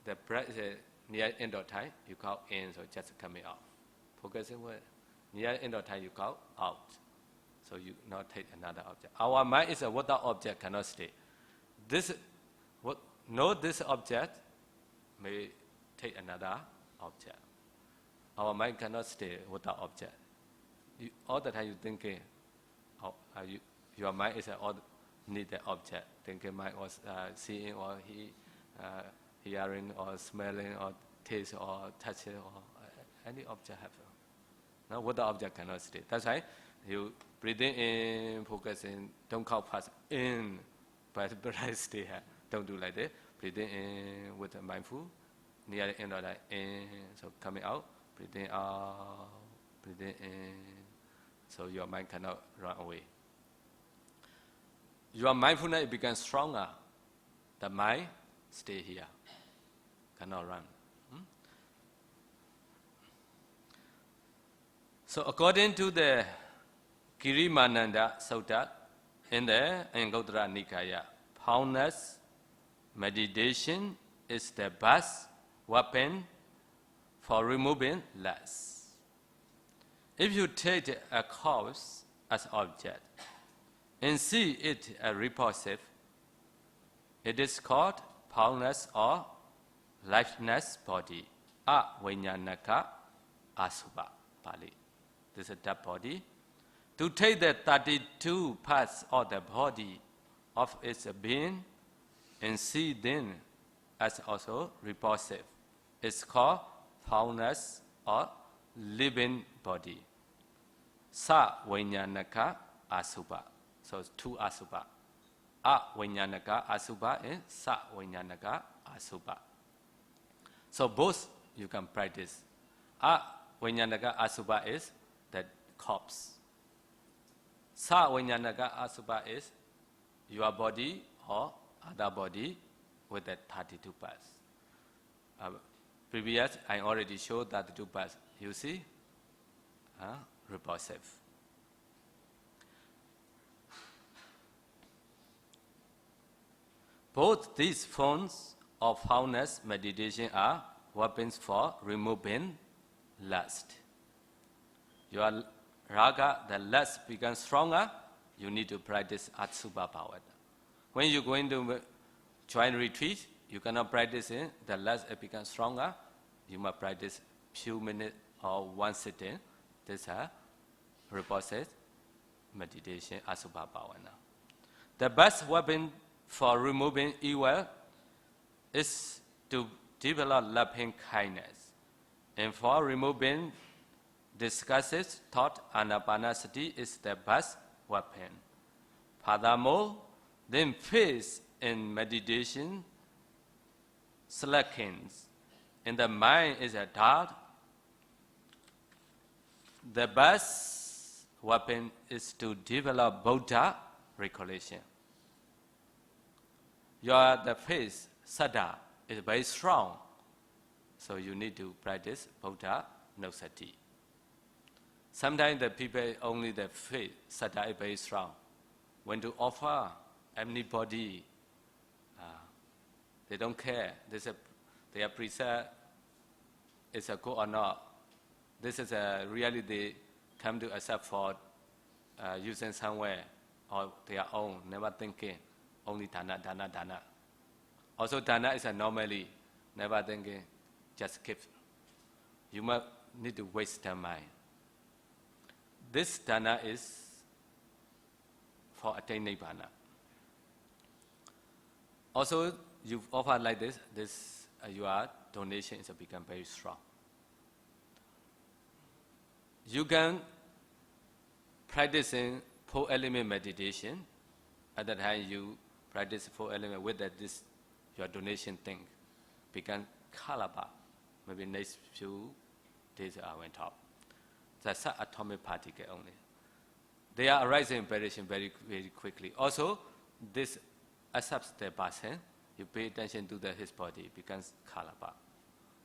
the breath is near end of time, you go in, so just coming out. Focusing what? Near end of time, you go out. So you not take another object. Our mind is a water object, cannot stay. This object may take another object. Our mind cannot stay water object. All the time you thinking, your mind is all need the object. Thinking mind was seeing or hearing or smelling or taste or touching or any object have. Now water object cannot stay. That's why you breathing in, focusing, don't count fast in, but stay here. Don't do like that. Breathing in with a mindful, near the end of that in, so coming out, breathing out, breathing in, so your mind cannot run away. Your mindfulness becomes stronger. The mind stay here, cannot run. So according to the Girimananda Sutta in the Anguttara Nikaya, mindfulness meditation is the best weapon for removing lust. If you take a cause as object and see it as repulsive, it is called mindfulness or lifeless body, avijnanaka asubha, Pali. This is that body. To take the 32 parts of the body of its being and see them as also repulsive. It's called mindfulness or living body. Sa vijnanaka asubha. So it's two asubha. Avijnanaka asubha and sa vijnanaka asubha. So both you can practice. Avijnanaka asubha is the corpse. Sa vijnanaka asubha is your body or other body with the 32 parts. Previous, I already showed that 2 parts. You see? Repulsive. Both these forms of mindfulness meditation are weapons for removing lust. Your raga, the lust becomes stronger, you need to practice Atsubha power. When you're going to join retreat, you cannot practice it, the lust becomes stronger, you must practice few minutes or one sitting. This is a repulsive meditation, Asubha Bhavana. The best weapon for removing evil is to develop loving kindness. And for removing disgusted thought, anapanasati is the best weapon. Furthermore, then faith in meditation slackens, and the mind is a dark. The best weapon is to develop Buddha recollection. The faith, saddha, is very strong. So you need to practice Buddha nosati. Sometimes the people only the faith, saddha is very strong. When to offer anybody, they don't care. They are preserved. It's a good or not. This is a really they come to accept for using somewhere or their own, never thinking. Only dana. Also dana is a normally, never thinking, just give. You must need to waste their mind. This dana is for attain nibbana. Also, you offer like this your donation is become very strong. You can practice in 4 element meditation At that time, you practice 4 elements with that. This your donation thing become kalaba. Maybe next few days I went up. That's an atomic particle only. They are arising in variation very, very quickly. Also, this accepts the person. You pay attention to his body, it becomes kalaba.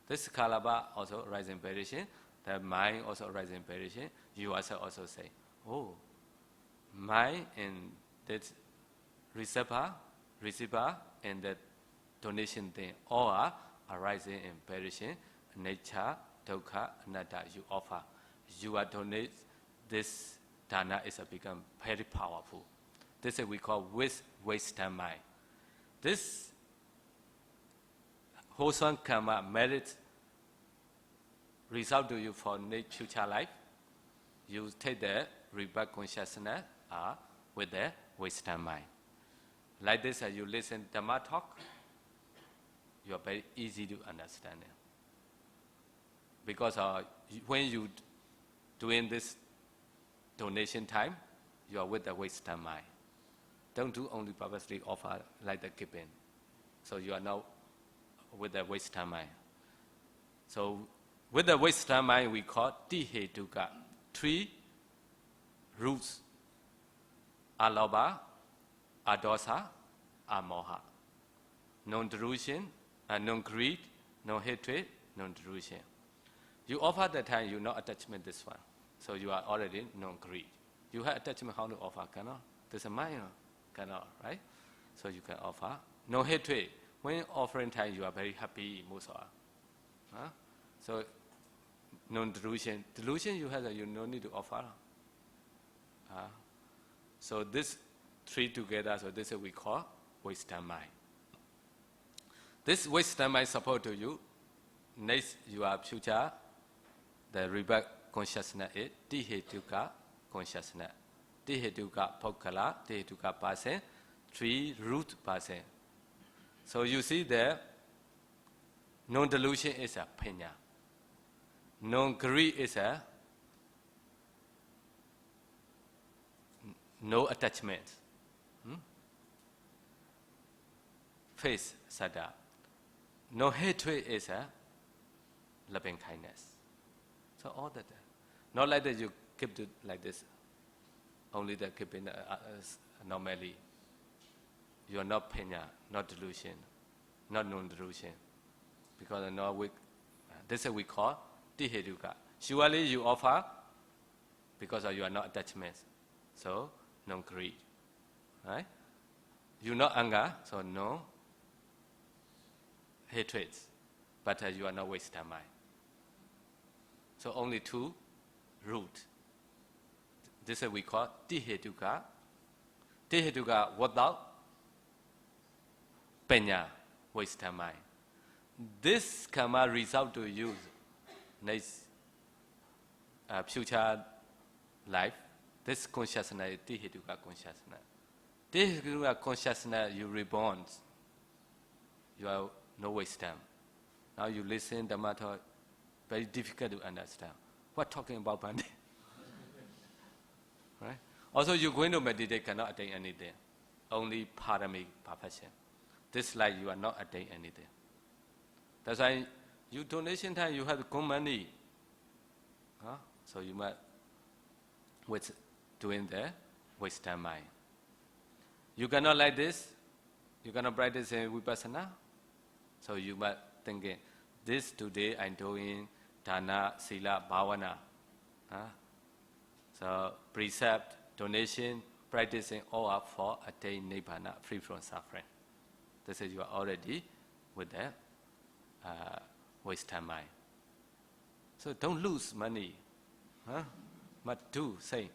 This kalaba also arises in variation. The mind also arises in variation. You also say, oh, mind and that receiver, and that donation thing all are arising in variation. Nature, dukkha, anatta, you offer. You are donate this dana is become very powerful. This is we call with wisdom mind. This wholesome karma merit result to you for future life. You take the rebirth consciousness with the wisdom mind. Like this, as you listen Dhamma talk, you are very easy to understand it. Because when you doing this donation time, you are with the wisdom mind. Don't do only purposely offer like the giving. So you are now with the wisdom mind. So with the wisdom mind, we call Tihetuka. 3 roots: Alobha, Adosa, Amoha. Non-delusion, non-greed, non-hatred, non-delusion. You offer the time, you not attachment this one. So you are already non-greed. You have attachment, how to offer? Cannot. There's a mind, cannot, right? So you can offer. Non-hatred. When offering time, you are very happy, most of. So non-delusion. Delusion you have, you no need to offer. So this 3 together, so this is we call wisdom mind. This wisdom mind support to you. Next, you are future. The rebirth consciousness is Tihetuka consciousness. Tihetuka Pokala, Tihetuka person, 3 root person. So you see there, non-delusion is a penya. Non-greed is a no attachment. Face sada. No hatred is a loving kindness. So all that, not like that you keep it like this. Only the keeping normally. You are not penya, not delusion, not non-delusion, because not weak. This is we call Tihetuka. Surely you offer because you are not attachment, so no greed, right? You not anger, so no hatred, but you are not wisdom mind. So only 2 root. This is we call Tihetuka. Tihetuka without penya, wisdom mind. This karma result to you next future life. This consciousness is Tihetuka consciousness. Tihetuka consciousness, you reborn. You have no wisdom. Now you listen Dhamma talk, very difficult to understand. What talking about Bandi? Right? Also, you're going to meditate, cannot attain anything. Only parami perfection. This life you are not attain anything. That's why you donation time you have good money. So you must with doing the wisdom mind. You cannot like this. You cannot practice vipassana. So you must thinking, this today I'm doing dana, sila, bhavana. So precept, donation, practicing all up for attain nibbana, free from suffering. This is you are already with the wisdom mind. So don't lose money. But do say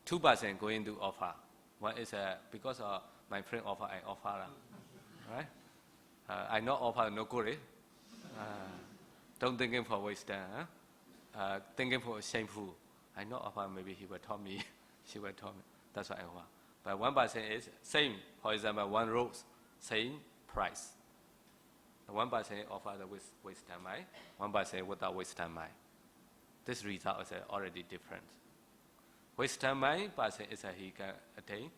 2% going to offer. One is because my friend offer, I offer, right? I not offer no good. Don't thinking for wisdom. Thinking for shameful. I not offer. Maybe he will tell me. She will tell me. That's what I offer. But 1% is same. For example, 1 rose, same price. 1% offer the wisdom mind. 1% without wisdom mind. This result is already different. Wisdom mind person is he can attain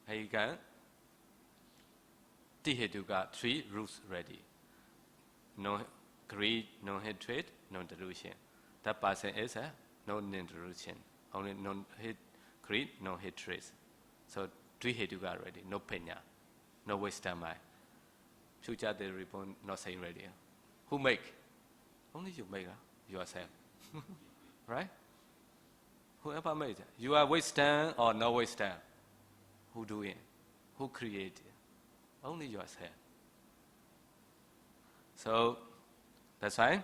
He can Tihetuka 3 rules ready. No greed, no hatred, no delusion. That person is a no delusion. Only no greed, no hatred. So 3 Hetuka ready, no penya, no wisdom mind. Future the reborn not saying ready. Who make? Only you make yourself. Right? Whoever made it. You are wisdom or no wisdom? Who do it? Who created? Only yourself. So that's why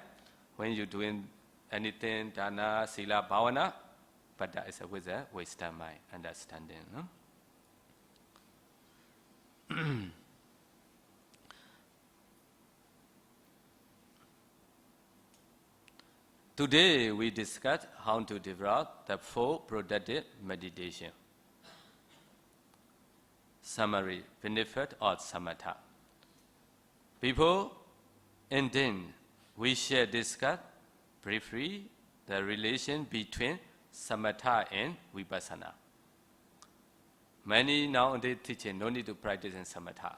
when you're doing anything, dana, sila, bhavana, but that is with a wisdom mind, understanding. No? Today we discuss how to develop the 4 productive meditation. Summary, benefit of samatha. Before ending, we shall discuss briefly the relation between samatha and vipassana. Many nowadays teaching no need to practice in samatha.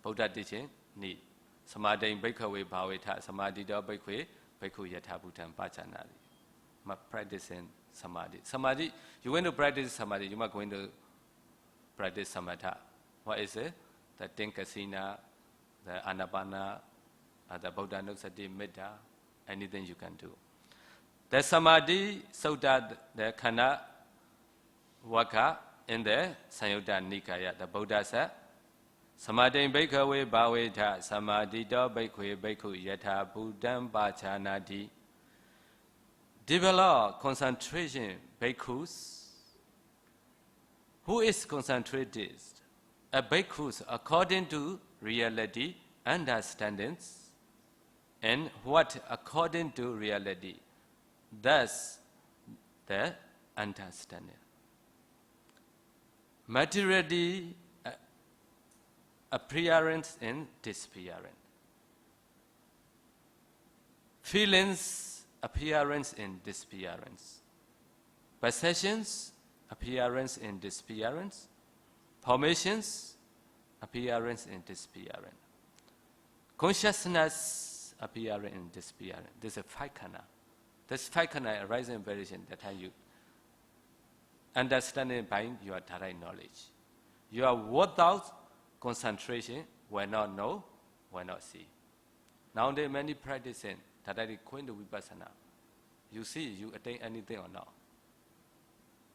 Buddha teaching need. Samadhi bhikkhave bhaveta samadhi do bhikkhave bhikkhu yatha bhutan pachanari. Practicing samadhi. Samadhi, you want to practice samadhi, you are going to practice samatha. What is it? The Tinkasina, the Anapana, the Buddha Nusati, Metta, anything you can do. The samadhi, so that the Khana Waka in the Sanyutta Nikaya, the Buddha said, Samadhi bhikkhave bhaveta samadhi do bhikkhave bhikkhu yatha buddham bachanati. Develop concentration bhikkhus. Who is concentrated? A bhikkhus according to reality, understandings, and what according to reality. Thus, the understanding. Materiality, appearance and disappearance. Feelings, appearance and disappearance. Possessions, appearance and disappearance. Formations, appearance and disappearance. Consciousness, appearance and disappearance. This is 5 khana. This 5 khana arising in variation that time you understanding by your direct knowledge. You are without concentration, will not know, will not see. Nowadays many practicing direct going to vipassana. You see, you attain anything or not.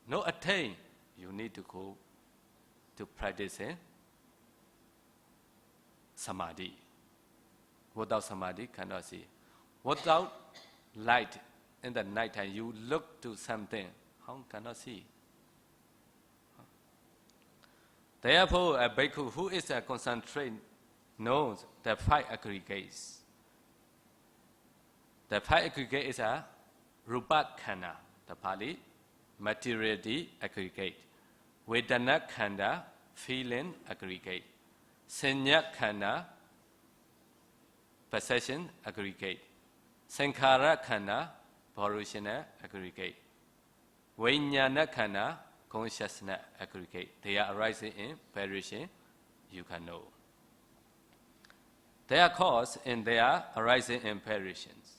No attain, you need to go to practice samadhi. Without samadhi, cannot see. Without light in the night time, you look to something, how cannot see? Therefore, a bhikkhu who is a concentrate knows the 5 aggregates. The 5 aggregate is a rupa khanda, the Pali, materiality aggregate. Vedana khanda, feeling aggregate. Sanya khanda, possession aggregate. Sankhara khanda, volitional aggregate. Vijnana khanda, consciousness aggregate. They are arising in variation, you can know. They are cause and they are arising in variations.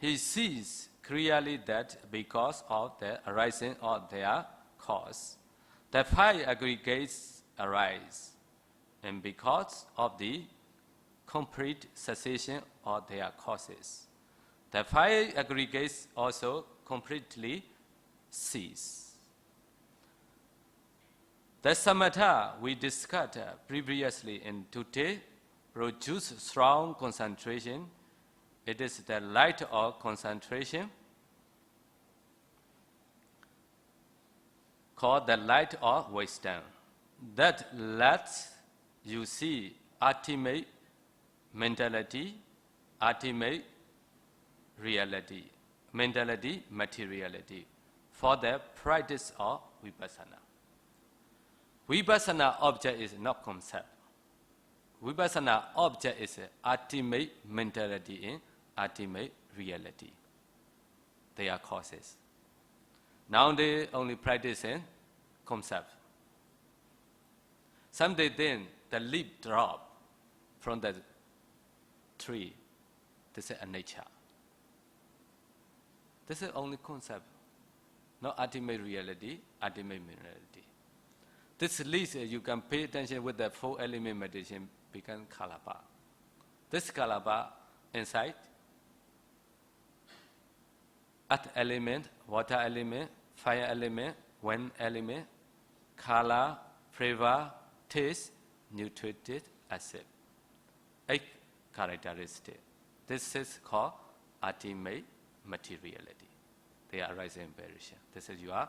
He sees clearly that because of the arising of their cause, the 5 aggregates arise, and because of the complete cessation of their causes, the 5 aggregates also completely cease. The samatha we discussed previously and today produce strong concentration. It is the light of concentration called the light of wisdom. That lets you see ultimate mentality, ultimate reality, mentality, materiality for the practice of vipassana. Vipassana object is not concept. Vipassana object is ultimate mentality in ultimate reality. They are causes. Now they only practice in concept. Someday then the leaf drop from the tree. This is a nature. This is only concept, not ultimate reality, ultimate minerality. This leaf, you can pay attention with the 4-element meditation, become kalapa. This kalapa inside, earth element, water element, fire element, wind element, color, flavor, taste, nutritive acid. 8 characteristics. This is called ultimate materiality. They are arising in variation. This is your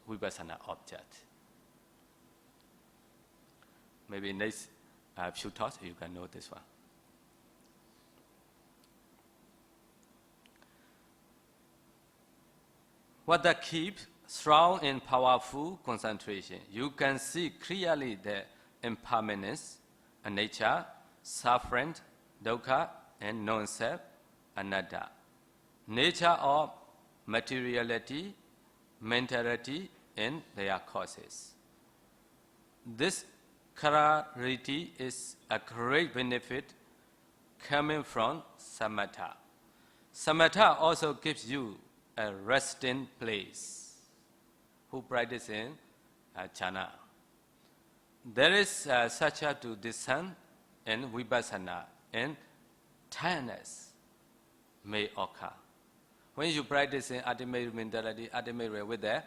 vipassana object. Maybe next few thoughts you can know this one. What that keeps strong and powerful concentration. You can see clearly the impermanence, nature, suffering, dukkha, and non-self, anatta. Nature of materiality, mentality, and their causes. This clarity is a great benefit coming from samatha. Samatha also gives you a resting place. Who practice in jhana. There is such a to discern in vipassana, and tiredness may occur. When you practice in ultimate mentality, ultimate with the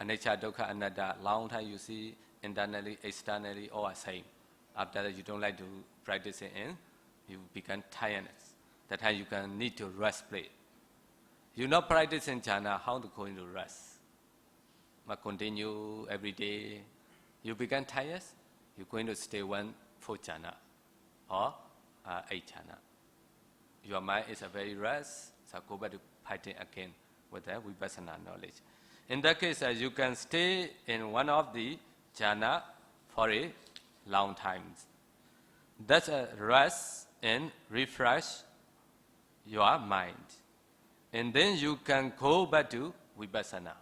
nature, dukkha, anatta, long time you see internally, externally, all are same. After that you don't like to practice it in, you become tiredness. That time you can need to rest place. You not practice in jhana, how to go into rest? But continue every day. You become tired, you're going to stay 4 jhana or 8 jhana. Your mind is a very rest, so go back to fighting again with the vipassana knowledge. In that case, you can stay in one of the jhana for a long time. That's a rest and refresh your mind. And then you can go back to vipassana.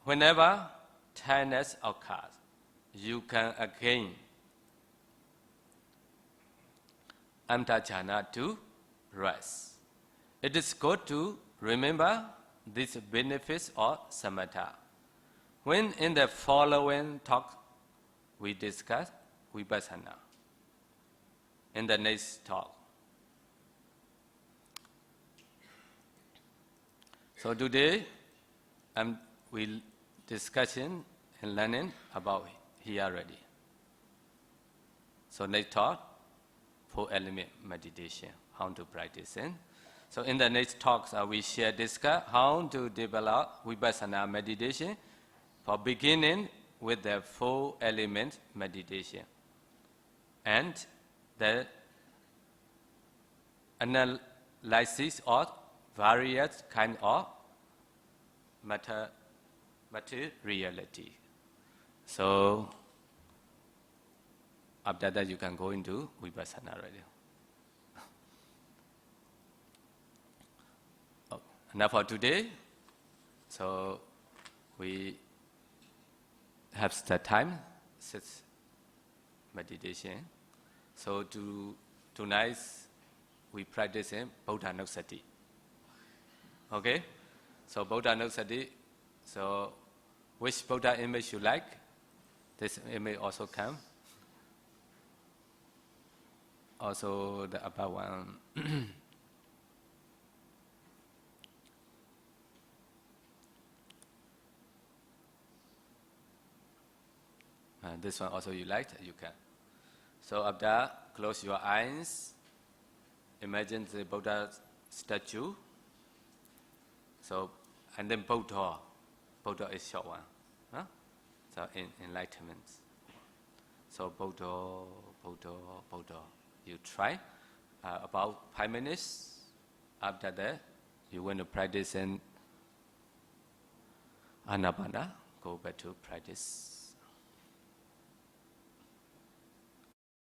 Whenever tiredness occurs, you can again enter jhana to rest. It is good to remember these benefits of samatha. When in the following talk we discuss vipassana. In the next talk. So today we'll discussing and learning about here already. So next talk, 4-element meditation, how to practice it. So in the next talks we shall discuss how to develop vipassana meditation for beginning with the 4-element meditation and the analysis of various kind of materiality. So after that you can go into vipassana already. Now for today, so we have the time, 6 meditation. So tonight we practice in Buddha Nusati. Okay? So Buddha Nusati, so which Buddha image you like, this image also come. Also the upper one. This one also you like, you can. So after, close your eyes. Imagine the Buddha statue. So, and then Buddha. Buddha is short one. Huh? So enlightenment. So Buddha. You try about 5 minutes. After that, you want to practice in Anapana. Go back to practice.